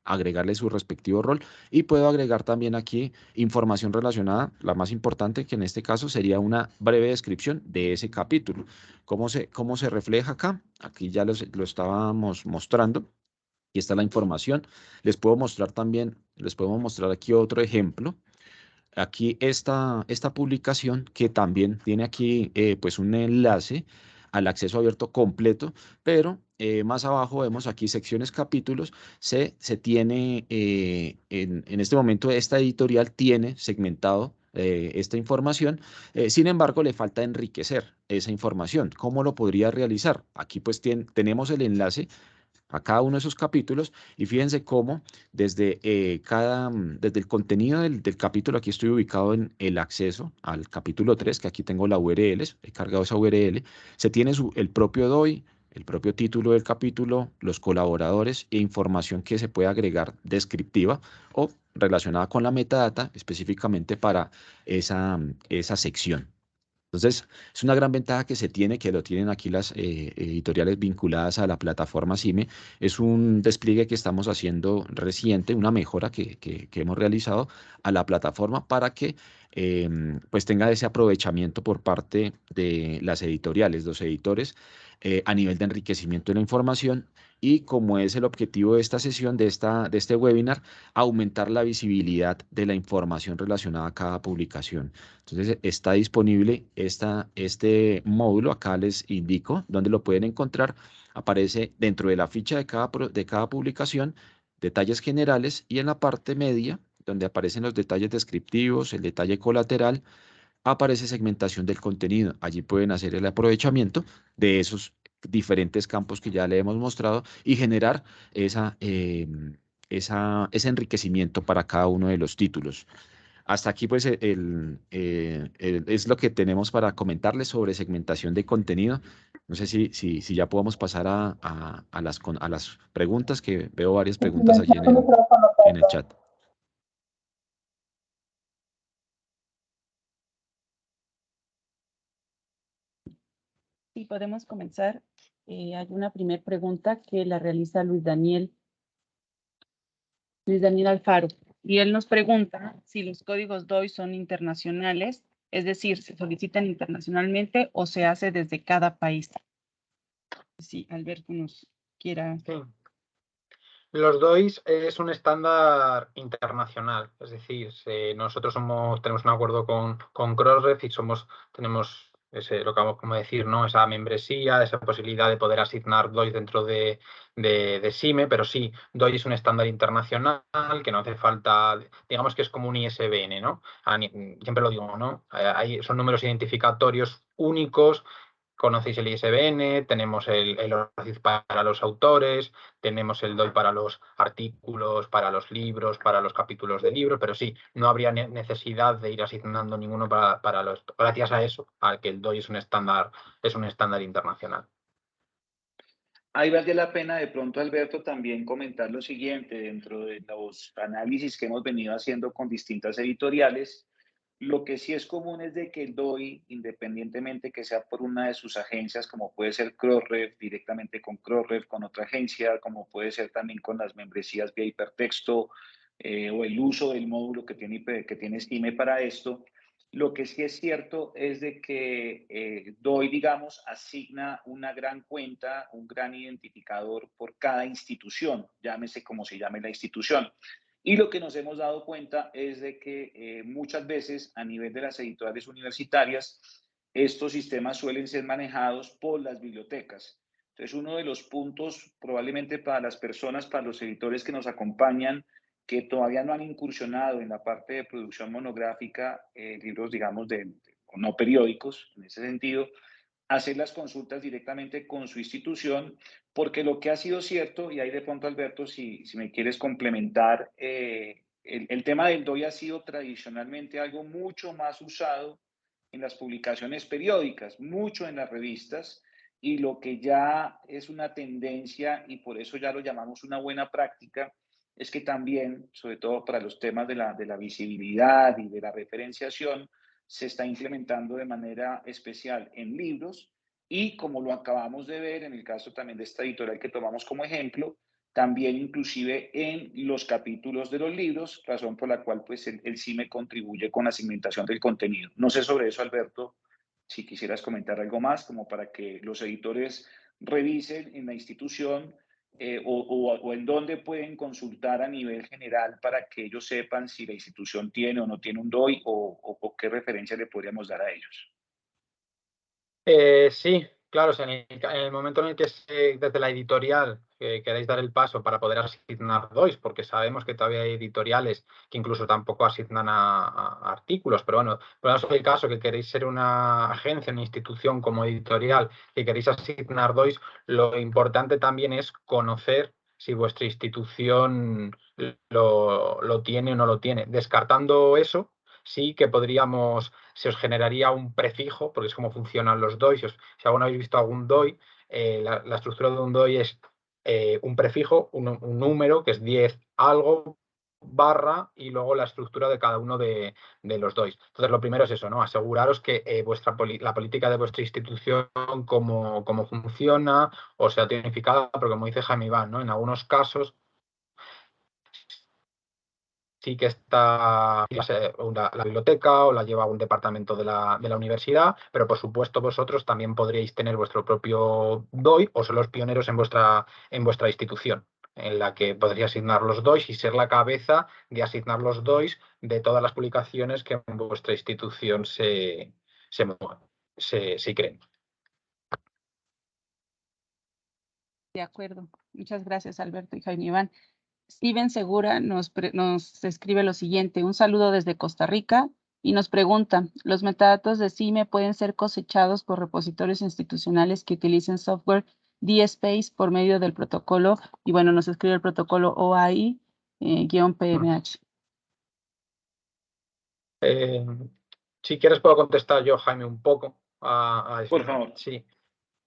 agregarle su respectivo rol, y puedo agregar también aquí información relacionada, la más importante, que en este caso sería una breve descripción de ese capítulo. ¿Cómo se refleja acá? Aquí ya lo estábamos mostrando. Aquí está la información. Les podemos mostrar aquí otro ejemplo. Aquí esta publicación que también tiene aquí pues un enlace al acceso abierto completo, pero más abajo vemos aquí secciones, capítulos. Se tiene, en este momento, esta editorial tiene segmentado esta información. Sin embargo, le falta enriquecer esa información. ¿Cómo lo podría realizar? Aquí pues tenemos el enlace a cada uno de esos capítulos y fíjense cómo desde, desde el contenido del capítulo, aquí estoy ubicado en el acceso al capítulo 3, que aquí tengo la URL, he cargado esa URL, se tiene el propio DOI, el propio título del capítulo, los colaboradores e información que se puede agregar descriptiva o relacionada con la metadata específicamente para esa sección. Entonces, es una gran ventaja que se tiene, que lo tienen aquí las editoriales vinculadas a la plataforma CIME. Es un despliegue que estamos haciendo reciente, una mejora que hemos realizado a la plataforma para que pues tenga ese aprovechamiento por parte de las editoriales, los editores, a nivel de enriquecimiento de la información. Y como es el objetivo de esta sesión, de este webinar, aumentar la visibilidad de la información relacionada a cada publicación. Entonces está disponible este módulo, acá les indico dónde lo pueden encontrar. Aparece dentro de la ficha de cada publicación, detalles generales, y en la parte media, donde aparecen los detalles descriptivos, el detalle colateral, aparece segmentación del contenido. Allí pueden hacer el aprovechamiento de esos diferentes campos que ya le hemos mostrado y generar ese enriquecimiento para cada uno de los títulos. Hasta aquí, pues, es lo que tenemos para comentarles sobre segmentación de contenido. No sé si ya podemos pasar a las preguntas, que veo varias preguntas allí en el chat. Sí, podemos comenzar. Hay una primera pregunta que la realiza Luis Daniel Alfaro. Y él nos pregunta si los códigos DOI son internacionales, es decir, se solicitan internacionalmente o se hace desde cada país. Sí, Alberto nos quiera. Sí. Los DOIs es un estándar internacional, es decir, nosotros tenemos un acuerdo con Crossref y tenemos lo que vamos a decir, ¿no? Esa membresía, esa posibilidad de poder asignar DOIs dentro de CIME, pero sí, DOI es un estándar internacional que no hace falta, digamos que es como un ISBN, ¿no? Siempre lo digo, ¿no? Son números identificatorios únicos. Conocéis el ISBN, tenemos el ORCID para los autores, tenemos el DOI para los artículos, para los libros, para los capítulos de libros, pero sí, no habría necesidad de ir asignando ninguno gracias a eso, al que el DOI es un estándar internacional. Ahí vale la pena de pronto, Alberto, también comentar lo siguiente: dentro de los análisis que hemos venido haciendo con distintas editoriales, lo que sí es común es de que el DOI, independientemente que sea por una de sus agencias, como puede ser Crossref, directamente con Crossref, con otra agencia, como puede ser también con las membresías vía hipertexto, o el uso del módulo que tiene CIME para esto, lo que sí es cierto es de que DOI, digamos, asigna una gran cuenta, un gran identificador por cada institución, llámese como se llame la institución. Y lo que nos hemos dado cuenta es de que muchas veces a nivel de las editoriales universitarias, estos sistemas suelen ser manejados por las bibliotecas. Entonces, uno de los puntos probablemente para las personas, para los editores que nos acompañan, que todavía no han incursionado en la parte de producción monográfica, libros, digamos, no periódicos, en ese sentido, hacer las consultas directamente con su institución, porque lo que ha sido cierto, y ahí de pronto, Alberto, si me quieres complementar, el tema del DOI ha sido tradicionalmente algo mucho más usado en las publicaciones periódicas, mucho en las revistas, y lo que ya es una tendencia, y por eso ya lo llamamos una buena práctica, es que también, sobre todo para los temas de la visibilidad y de la referenciación, se está implementando de manera especial en libros, y como lo acabamos de ver en el caso también de esta editorial que tomamos como ejemplo, también inclusive en los capítulos de los libros, razón por la cual pues el CIME contribuye con la segmentación del contenido. No sé sobre eso, Alberto, si quisieras comentar algo más, como para que los editores revisen en la institución, o en dónde pueden consultar a nivel general para que ellos sepan si la institución tiene o no tiene un DOI, o qué referencia le podríamos dar a ellos. Sí, Claro, o sea, en el momento en el que desde la editorial queréis dar el paso para poder asignar DOIs, porque sabemos que todavía hay editoriales que incluso tampoco asignan a artículos, pero bueno, por eso es el caso que queréis ser una agencia, una institución como editorial, que queréis asignar DOIs, lo importante también es conocer si vuestra institución lo tiene o no lo tiene. Descartando eso, sí que podríamos, se os generaría un prefijo, porque es como funcionan los DOI. Si alguna habéis visto algún DOI, la estructura de un DOI es un prefijo, un número, que es 10 algo, barra, y luego la estructura de cada uno de los DOIs. Entonces, lo primero es eso, ¿no? Aseguraros que la política de vuestra institución, cómo funciona, o sea, tipificada, porque como dice Jaime Iván, ¿no? En algunos casos sí que está la biblioteca o la lleva un departamento de la universidad, pero por supuesto vosotros también podríais tener vuestro propio DOI o ser los pioneros en vuestra institución, en la que podría asignar los DOIs y ser la cabeza de asignar los DOIs de todas las publicaciones que en vuestra institución se creen. De acuerdo. Muchas gracias, Alberto y Jaime Iván. Steven Segura nos escribe lo siguiente: un saludo desde Costa Rica, y nos pregunta: ¿los metadatos de CIME pueden ser cosechados por repositorios institucionales que utilicen software DSpace por medio del protocolo? Y bueno, nos escribe el protocolo OAI-PMH. Si quieres puedo contestar yo, Jaime, un poco a eso. Por favor. Sí.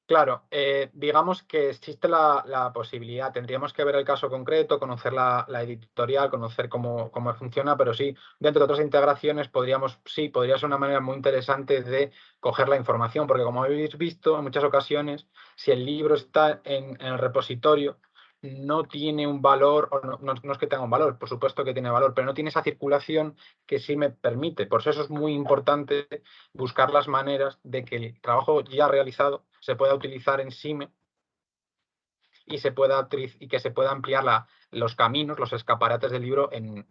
Claro, digamos que existe la posibilidad, tendríamos que ver el caso concreto, conocer la editorial, conocer cómo funciona, pero sí, dentro de otras integraciones podría ser una manera muy interesante de coger la información, porque como habéis visto en muchas ocasiones, si el libro está en el repositorio, no tiene un valor, o no es que tenga un valor, por supuesto que tiene valor, pero no tiene esa circulación que sí me permite. Por eso es muy importante buscar las maneras de que el trabajo ya realizado se pueda utilizar en CIME y que se pueda ampliar los caminos, los escaparates del libro en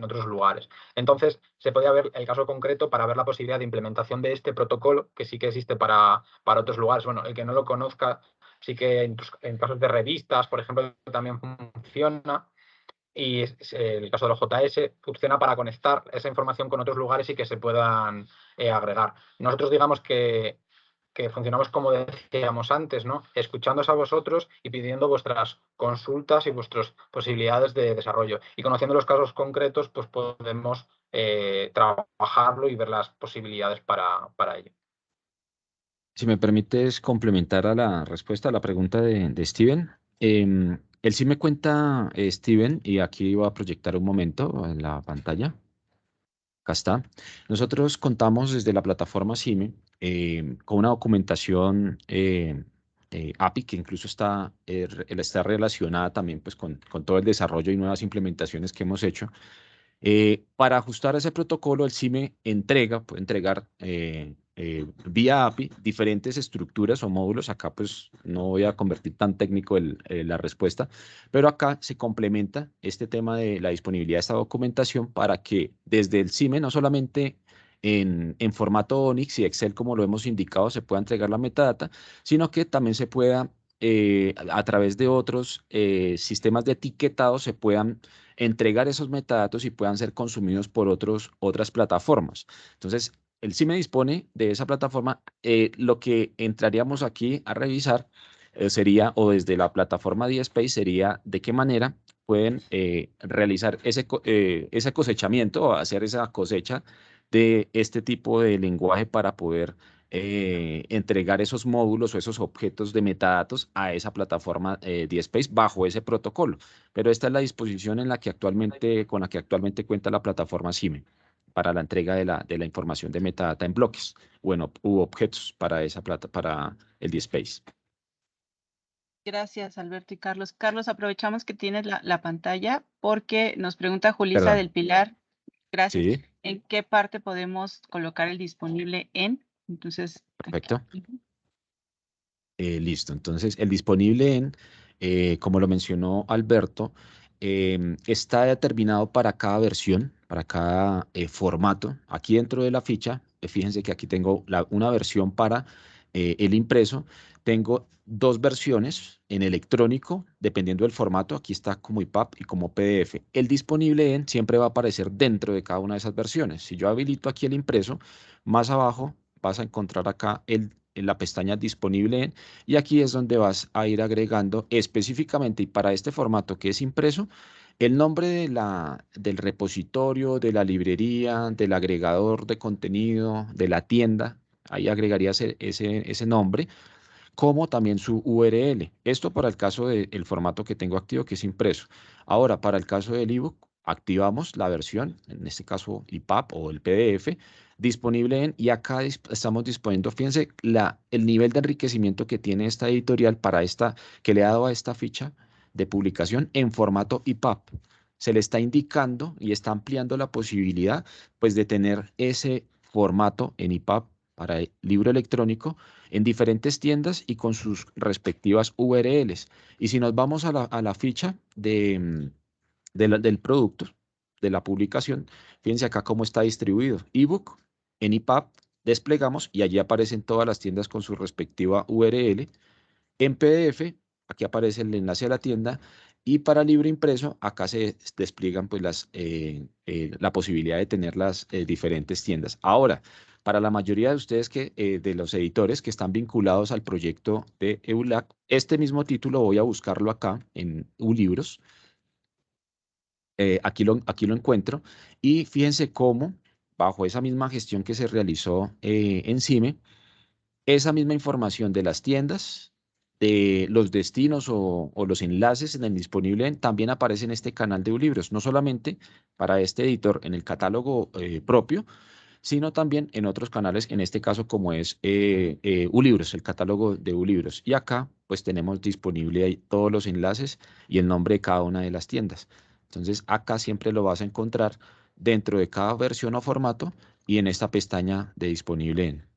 otros lugares. Entonces, se podría ver el caso concreto para ver la posibilidad de implementación de este protocolo, que sí que existe para otros lugares. Bueno, el que no lo conozca, sí que en casos de revistas, por ejemplo, también funciona. Y el caso de los JS funciona para conectar esa información con otros lugares y que se puedan agregar. Nosotros digamos que funcionamos como decíamos antes, ¿no? Escuchándoos a vosotros y pidiendo vuestras consultas y vuestras posibilidades de desarrollo. Y conociendo los casos concretos, pues podemos trabajarlo y ver las posibilidades para ello. Si me permites complementar a la respuesta a la pregunta de Steven. Él sí me cuenta, Steven, y aquí voy a proyectar un momento en la pantalla. Acá está. Nosotros contamos desde la plataforma CIME con una documentación API que incluso está relacionada también pues, con todo el desarrollo y nuevas implementaciones que hemos hecho. Para ajustar ese protocolo, el CIME puede entregar vía API diferentes estructuras o módulos. Acá pues no voy a convertir tan técnico la respuesta, pero acá se complementa este tema de la disponibilidad de esta documentación para que desde el CIME, no solamente en formato ONIX y Excel, como lo hemos indicado, se pueda entregar la metadata, sino que también se pueda, a través de otros sistemas de etiquetado, se puedan entregar esos metadatos y puedan ser consumidos por otras plataformas. Entonces, el CIME dispone de esa plataforma. Lo que entraríamos aquí a revisar sería, o desde la plataforma DSpace, sería de qué manera pueden realizar ese cosechamiento o hacer esa cosecha de este tipo de lenguaje para poder entregar esos módulos o esos objetos de metadatos a esa plataforma DSpace bajo ese protocolo. Pero esta es la disposición con la que actualmente cuenta la plataforma CIME para la entrega de la información de metadata en bloques u objetos para para el DSpace. Gracias, Alberto y Carlos. Carlos, aprovechamos que tienes la pantalla porque nos pregunta Julissa Perdón. del Pilar. Gracias. Sí. ¿En qué parte podemos colocar el disponible en? Entonces, perfecto. Listo. Entonces, el disponible como lo mencionó Alberto, está determinado para cada versión, para cada formato. Aquí dentro de la ficha, fíjense que aquí tengo una versión para el impreso, tengo dos versiones en electrónico, dependiendo del formato. Aquí está como EPUB y como PDF. El disponible en siempre va a aparecer dentro de cada una de esas versiones. Si yo habilito aquí el impreso, más abajo vas a encontrar acá en la pestaña disponible en, y aquí es donde vas a ir agregando específicamente y para este formato que es impreso, el nombre del repositorio, de la librería, del agregador de contenido, de la tienda. Ahí agregarías ese nombre, como también su URL. Esto para el caso del formato que tengo activo, que es impreso. Ahora, para el caso del ebook, activamos la versión, en este caso EPUB o el PDF, disponible en, y acá estamos disponiendo, fíjense, el nivel de enriquecimiento que tiene esta editorial para esta, que le ha dado a esta ficha de publicación en formato EPUB. Se le está indicando y está ampliando la posibilidad, pues, de tener ese formato en EPUB para el libro electrónico en diferentes tiendas y con sus respectivas URLs. Y si nos vamos a la ficha del producto, de la publicación, fíjense acá cómo está distribuido. Ebook en EPUB, desplegamos y allí aparecen todas las tiendas con su respectiva URL. En PDF, aquí aparece el enlace a la tienda. Y para libro impreso, acá se despliegan pues la posibilidad de tener las diferentes tiendas. Ahora, para la mayoría de ustedes de los editores que están vinculados al proyecto de EULAC, este mismo título voy a buscarlo acá en ULibros. Aquí lo encuentro. Y fíjense cómo, bajo esa misma gestión que se realizó en CIME, esa misma información de las tiendas, de los destinos o los enlaces en el disponible también aparece en este canal de Ulibros, no solamente para este editor en el catálogo propio, sino también en otros canales, en este caso como es Ulibros, el catálogo de Ulibros. Y acá pues tenemos disponible ahí todos los enlaces y el nombre de cada una de las tiendas. Entonces acá siempre lo vas a encontrar dentro de cada versión o formato y en esta pestaña de disponible en.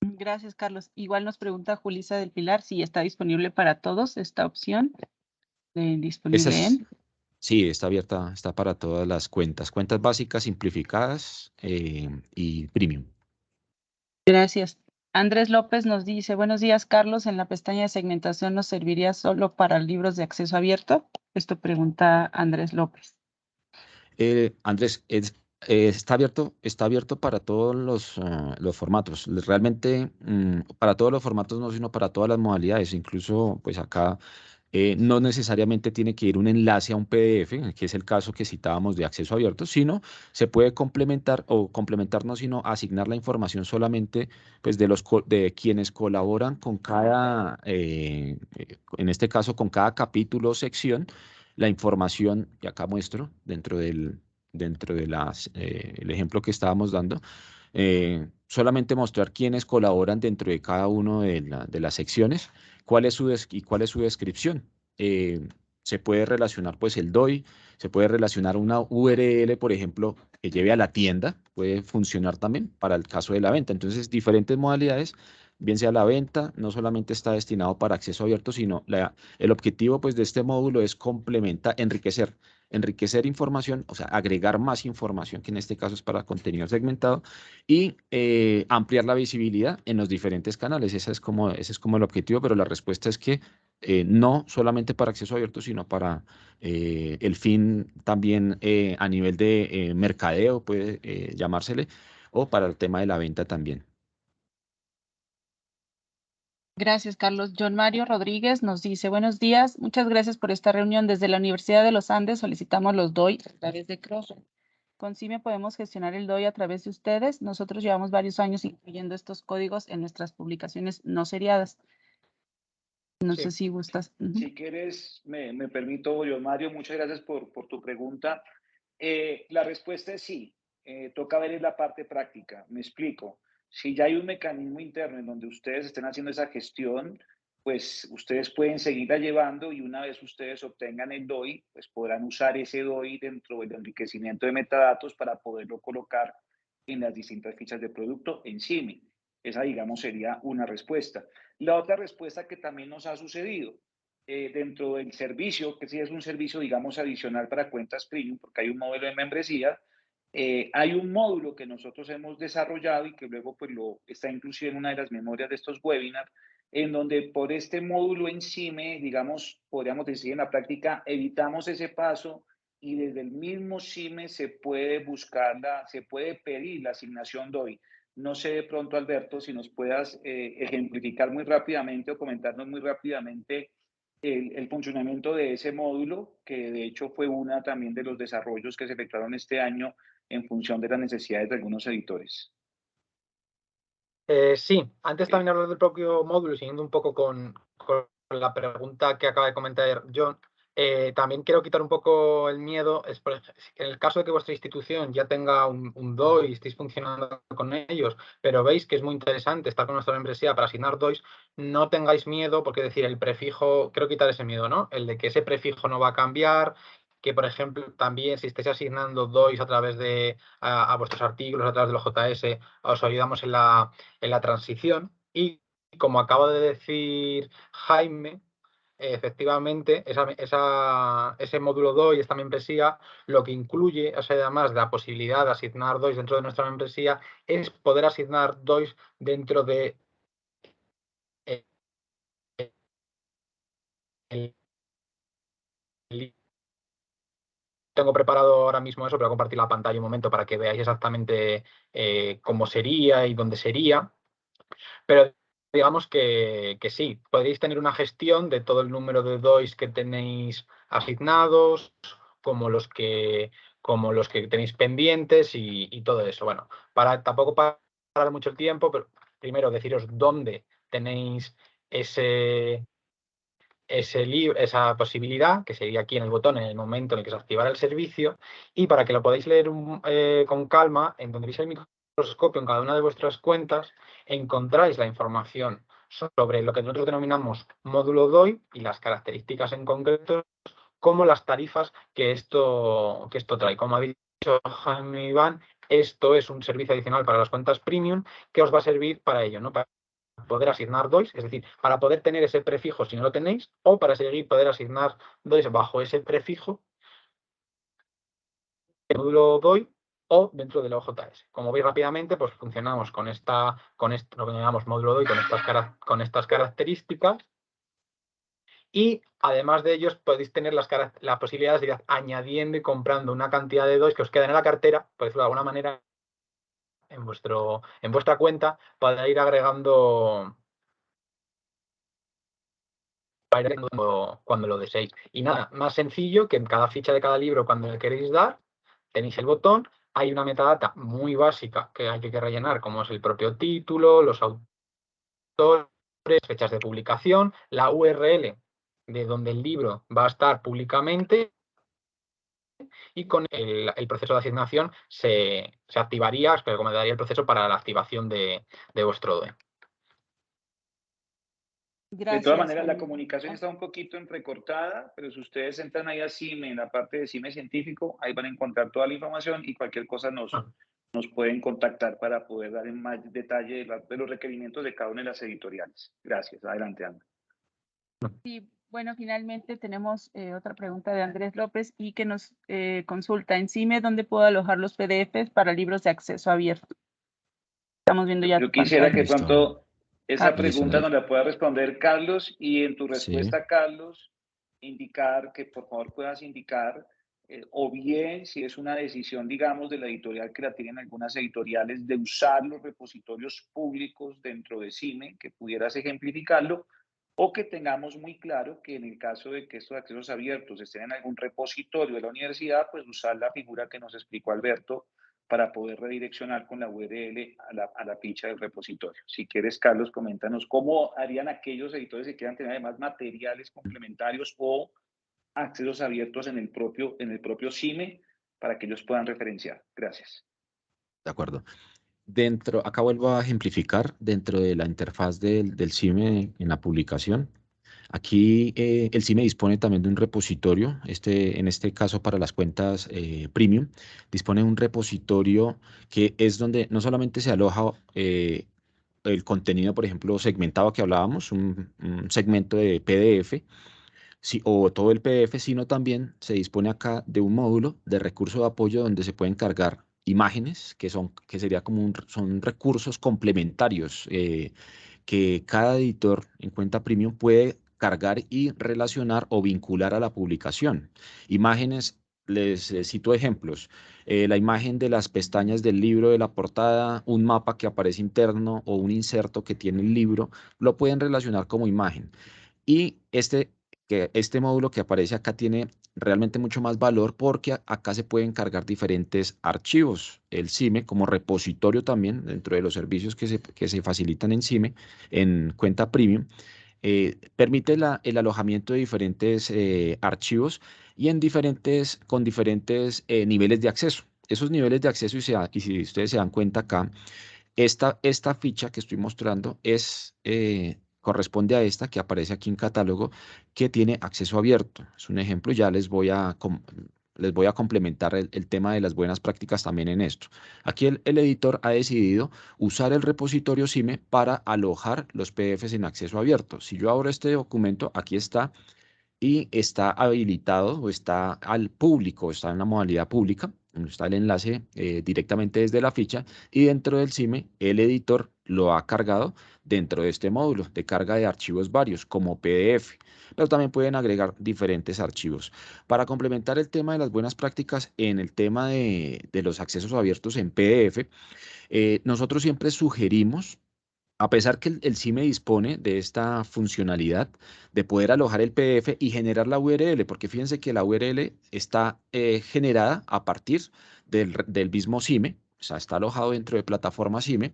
Gracias, Carlos. Igual nos pregunta Julisa del Pilar si está disponible para todos esta opción de disponible en. Sí, está abierta, está para todas las cuentas básicas, simplificadas y premium. Gracias. Andrés López nos dice, buenos días, Carlos, en la pestaña de segmentación ¿nos serviría solo para libros de acceso abierto? Esto pregunta Andrés López. Andrés, está abierto para todos los formatos. Realmente, para todos los formatos, no, sino para todas las modalidades. Incluso, pues acá no necesariamente tiene que ir un enlace a un PDF, que es el caso que citábamos de acceso abierto, sino se puede complementar o complementarnos, sino asignar la información solamente pues, de quienes colaboran con cada, en este caso, con cada capítulo o sección, la información que acá muestro dentro de el ejemplo que estábamos dando. Solamente mostrar quiénes colaboran dentro de cada una de las secciones, cuál es su descripción. Se puede relacionar pues el DOI, se puede relacionar una URL, por ejemplo, que lleve a la tienda, puede funcionar también para el caso de la venta. Entonces, diferentes modalidades, bien sea la venta, no solamente está destinado para acceso abierto, sino el objetivo pues de este módulo es complementar, enriquecer información, o sea, agregar más información, que en este caso es para contenido segmentado, y ampliar la visibilidad en los diferentes canales. Ese es como el objetivo, pero la respuesta es que no solamente para acceso abierto, sino para el fin también a nivel de mercadeo, puede llamársele, o para el tema de la venta también. Gracias, Carlos. John Mario Rodríguez nos dice, buenos días, muchas gracias por esta reunión. Desde la Universidad de los Andes solicitamos los DOI a través de Crossref. Con CIME podemos gestionar el DOI a través de ustedes. Nosotros llevamos varios años incluyendo estos códigos en nuestras publicaciones no seriadas. No sé si gustas. Si quieres, me permito, John Mario, muchas gracias por tu pregunta. La respuesta es sí. Toca ver en la parte práctica. Me explico. Si ya hay un mecanismo interno en donde ustedes estén haciendo esa gestión, pues ustedes pueden seguirla llevando y una vez ustedes obtengan el DOI, pues podrán usar ese DOI dentro del enriquecimiento de metadatos para poderlo colocar en las distintas fichas de producto en CIME. Esa, digamos, sería una respuesta. La otra respuesta que también nos ha sucedido dentro del servicio, que sí es un servicio, digamos, adicional para cuentas premium, porque hay un modelo de membresía, Hay un módulo que nosotros hemos desarrollado y que luego pues está inclusive en una de las memorias de estos webinars, en donde por este módulo en CIME, digamos, podríamos decir en la práctica, evitamos ese paso y desde el mismo CIME se puede se puede pedir la asignación DOI. No sé de pronto, Alberto, si nos puedas ejemplificar muy rápidamente o comentarnos muy rápidamente el funcionamiento de ese módulo, que de hecho fue una también de los desarrollos que se efectuaron este año en función de las necesidades de algunos editores. Sí, antes también hablar del propio módulo, siguiendo un poco con la pregunta que acaba de comentar John, también quiero quitar un poco el miedo. En el caso de que vuestra institución ya tenga un DOI y estéis funcionando con ellos, pero veis que es muy interesante estar con nuestra membresía para asignar DOIs, no tengáis miedo, porque decir, el prefijo, quiero quitar ese miedo, ¿no? El de que ese prefijo no va a cambiar, que por ejemplo también si estáis asignando DOIs a través de a vuestros artículos, a través de los JS, os ayudamos en la transición. Y como acaba de decir Jaime, efectivamente, ese módulo DOI, esta membresía, lo que incluye, o sea, además de la posibilidad de asignar DOIs dentro de nuestra membresía, es poder asignar DOIs dentro de tengo preparado ahora mismo eso, pero voy a compartir la pantalla un momento para que veáis exactamente cómo sería y dónde sería. Pero digamos que sí, podéis tener una gestión de todo el número de DOIs que tenéis asignados, como los que tenéis pendientes y todo eso. Bueno, tampoco parar mucho el tiempo, pero primero deciros dónde tenéis esa posibilidad, que sería aquí en el botón en el momento en el que se activara el servicio, y para que lo podáis leer con calma, en donde veis el microscopio en cada una de vuestras cuentas, encontráis la información sobre lo que nosotros denominamos módulo DOI y las características en concreto, como las tarifas que esto trae. Como habéis dicho Jaime y Iván, esto es un servicio adicional para las cuentas premium que os va a servir para ello, ¿no? Para poder asignar DOIs, es decir, para poder tener ese prefijo si no lo tenéis, o para seguir poder asignar DOIs bajo ese prefijo el módulo DOI o dentro del OJS. Como veis rápidamente, pues funcionamos con esto, lo que llamamos módulo DOI, con estas características. Y además de ellos podéis tener las posibilidades de ir añadiendo y comprando una cantidad de DOIs que os quedan en la cartera, por decirlo de alguna manera, en vuestra cuenta, para ir agregando cuando lo deseéis. Y nada, más sencillo que en cada ficha de cada libro, cuando le queréis dar, tenéis el botón, hay una metadata muy básica que hay que rellenar, como es el propio título, los autores, fechas de publicación, la URL de donde el libro va a estar públicamente, y con el proceso de asignación se activaría, os recomendaría el proceso para la activación de vuestro DOE. De todas maneras, la comunicación está un poquito entrecortada, pero si ustedes entran ahí a CIME, en la parte de CIME científico, ahí van a encontrar toda la información y cualquier cosa nos pueden contactar para poder dar en más detalle de los requerimientos de cada una de las editoriales. Gracias. Adelante, Ana. Sí, bueno, finalmente tenemos otra pregunta de Andrés López y que nos consulta en CIME dónde puedo alojar los PDFs para libros de acceso abierto. Estamos viendo ya. Yo quisiera que pronto esa Carlos. pregunta nos la pueda responder Carlos, y en tu respuesta, Sí. Carlos, indicar que por favor puedas indicar, o bien si es una decisión, digamos, de la editorial, que la tienen algunas editoriales, de usar los repositorios públicos dentro de CIME, que pudieras ejemplificarlo, o que tengamos muy claro que en el caso de que estos accesos abiertos estén en algún repositorio de la universidad, pues usar la figura que nos explicó Alberto para poder redireccionar con la URL a la ficha del repositorio. Si quieres, Carlos, coméntanos cómo harían aquellos editores que quieran tener además materiales complementarios o accesos abiertos en el propio CIME para que ellos puedan referenciar. Gracias. De acuerdo. Acá vuelvo a ejemplificar dentro de la interfaz del CIME en la publicación. Aquí el CIME dispone también de un repositorio, en este caso para las cuentas premium, dispone de un repositorio que es donde no solamente se aloja el contenido, por ejemplo, segmentado que hablábamos, un segmento de PDF, o todo el PDF, sino también se dispone acá de un módulo de recurso de apoyo donde se pueden cargar imágenes, que sería como son recursos complementarios que cada editor en cuenta premium puede cargar y relacionar o vincular a la publicación. Imágenes, les cito ejemplos. La imagen de las pestañas del libro de la portada, un mapa que aparece interno o un inserto que tiene el libro, lo pueden relacionar como imagen. Y este módulo que aparece acá tiene realmente mucho más valor porque acá se pueden cargar diferentes archivos. El CIME como repositorio también dentro de los servicios que se facilitan en CIME, en cuenta premium, permite el alojamiento de diferentes archivos y con diferentes niveles de acceso. Esos niveles de acceso, y si ustedes se dan cuenta acá, esta ficha que estoy mostrando corresponde a esta que aparece aquí en catálogo, que tiene acceso abierto. Es un ejemplo, ya les voy a complementar el tema de las buenas prácticas también en esto. Aquí el editor ha decidido usar el repositorio CIME para alojar los PDFs en acceso abierto. Si yo abro este documento, aquí está, y está habilitado o está al público, está en la modalidad pública, está el enlace directamente desde la ficha, y dentro del CIME el editor lo ha cargado dentro de este módulo de carga de archivos varios como PDF, pero también pueden agregar diferentes archivos. Para complementar el tema de las buenas prácticas en el tema de los accesos abiertos en PDF, nosotros siempre sugerimos, a pesar que el CIME dispone de esta funcionalidad de poder alojar el PDF y generar la URL, porque fíjense que la URL está generada a partir del mismo CIME, o sea, está alojado dentro de plataforma CIME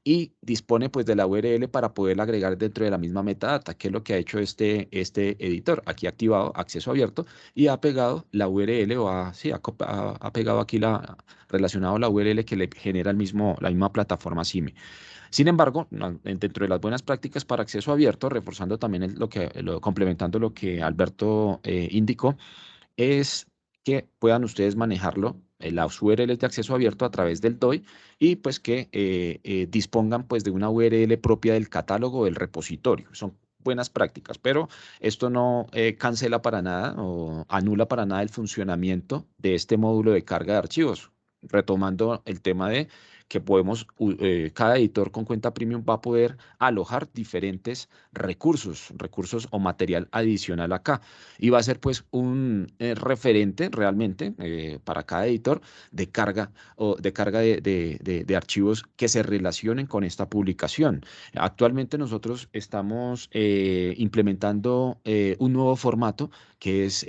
y dispone pues de la URL para poderla agregar dentro de la misma metadata, que es lo que ha hecho este editor. Aquí ha activado acceso abierto y ha pegado la URL ha pegado aquí relacionado la URL que le genera la misma plataforma CIME. Sin embargo, dentro de las buenas prácticas para acceso abierto, reforzando también complementando lo que Alberto indicó, es que puedan ustedes manejarlo, las URLs de acceso abierto a través del DOI y pues que dispongan pues de una URL propia del catálogo o del repositorio. Son buenas prácticas, pero esto no cancela para nada o anula para nada el funcionamiento de este módulo de carga de archivos. Retomando el tema de que cada editor con cuenta premium va a poder alojar diferentes recursos o material adicional acá. Y va a ser pues un referente realmente para cada editor de carga de archivos que se relacionen con esta publicación. Actualmente nosotros estamos implementando un nuevo formato que es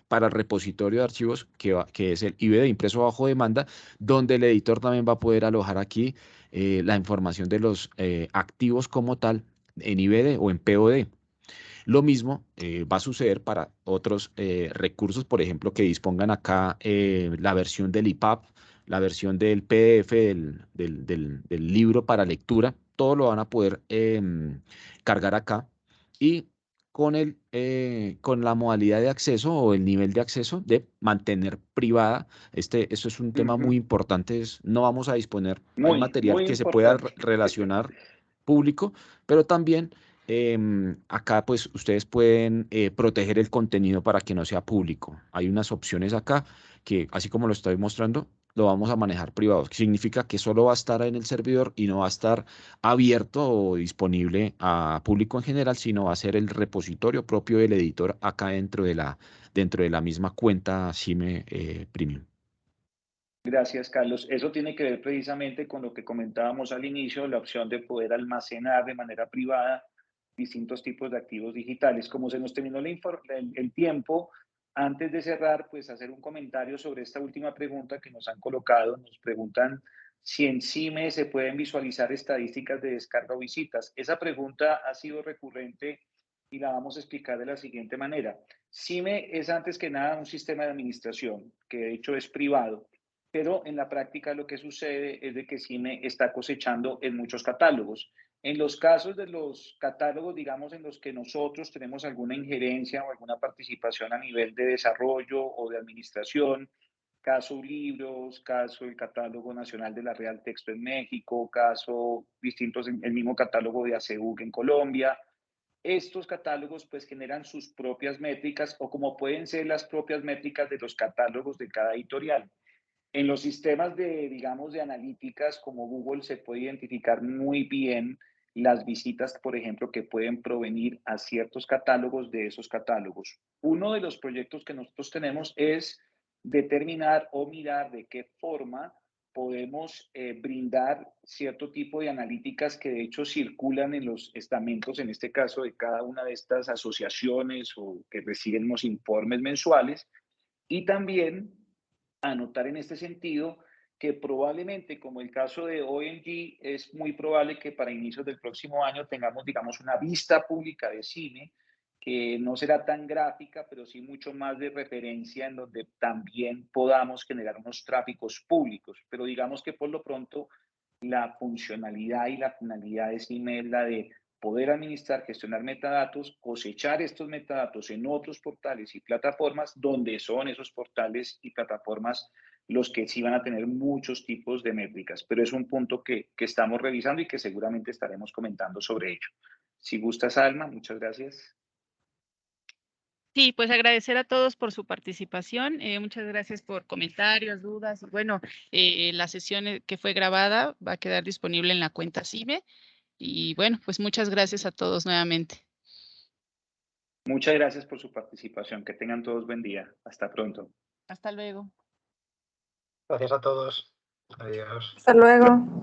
para el repositorio de archivos, que es el IBD, impreso bajo demanda, donde el editor también va a poder alojar aquí la información de los activos como tal en IBD o en POD. Lo mismo va a suceder para otros recursos, por ejemplo, que dispongan acá la versión del EPUB, la versión del PDF del libro para lectura, todo lo van a poder cargar acá y con la modalidad de acceso o el nivel de acceso de mantener privada. Eso es un tema muy importante, no vamos a disponer, hay Muy, material muy que se pueda importante. relacionar público, pero también acá pues ustedes pueden proteger el contenido para que no sea público. Hay unas opciones acá que, así como lo estoy mostrando, lo vamos a manejar privado. Significa que solo va a estar en el servidor y no va a estar abierto o disponible a público en general, sino va a ser el repositorio propio del editor acá dentro de la misma cuenta CIME Premium. Gracias, Carlos. Eso tiene que ver precisamente con lo que comentábamos al inicio, la opción de poder almacenar de manera privada distintos tipos de activos digitales. Como se nos terminó el tiempo, antes de cerrar, pues hacer un comentario sobre esta última pregunta que nos han colocado. Nos preguntan si en CIME se pueden visualizar estadísticas de descarga o visitas. Esa pregunta ha sido recurrente y la vamos a explicar de la siguiente manera. CIME es antes que nada un sistema de administración, que de hecho es privado, pero en la práctica lo que sucede es de que CIME está cosechando en muchos catálogos. En los casos de los catálogos, digamos, en los que nosotros tenemos alguna injerencia o alguna participación a nivel de desarrollo o de administración, caso libros, caso el catálogo nacional de la Real Texto en México, caso distintos, el mismo catálogo de ACEUC en Colombia, estos catálogos pues generan sus propias métricas o como pueden ser las propias métricas de los catálogos de cada editorial. En los sistemas de, digamos, de analíticas como Google se puede identificar muy bien las visitas, por ejemplo, que pueden provenir a ciertos catálogos de esos catálogos. Uno de los proyectos que nosotros tenemos es determinar o mirar de qué forma podemos brindar cierto tipo de analíticas que de hecho circulan en los estamentos, en este caso de cada una de estas asociaciones o que reciben los informes mensuales, y también anotar en este sentido que probablemente, como el caso de ONG, es muy probable que para inicios del próximo año tengamos, digamos, una vista pública de cine que no será tan gráfica, pero sí mucho más de referencia en donde también podamos generar unos tráficos públicos. Pero digamos que por lo pronto la funcionalidad y la finalidad de CIME es la de poder administrar, gestionar metadatos, cosechar estos metadatos en otros portales y plataformas donde son esos portales y plataformas los que sí van a tener muchos tipos de métricas, pero es un punto que estamos revisando y que seguramente estaremos comentando sobre ello. Si gustas, Alma, muchas gracias. Sí, pues agradecer a todos por su participación. Muchas gracias por comentarios, dudas. Bueno, la sesión que fue grabada va a quedar disponible en la cuenta CIME. Y bueno, pues muchas gracias a todos nuevamente. Muchas gracias por su participación. Que tengan todos buen día. Hasta pronto. Hasta luego. Gracias a todos. Adiós. Hasta luego.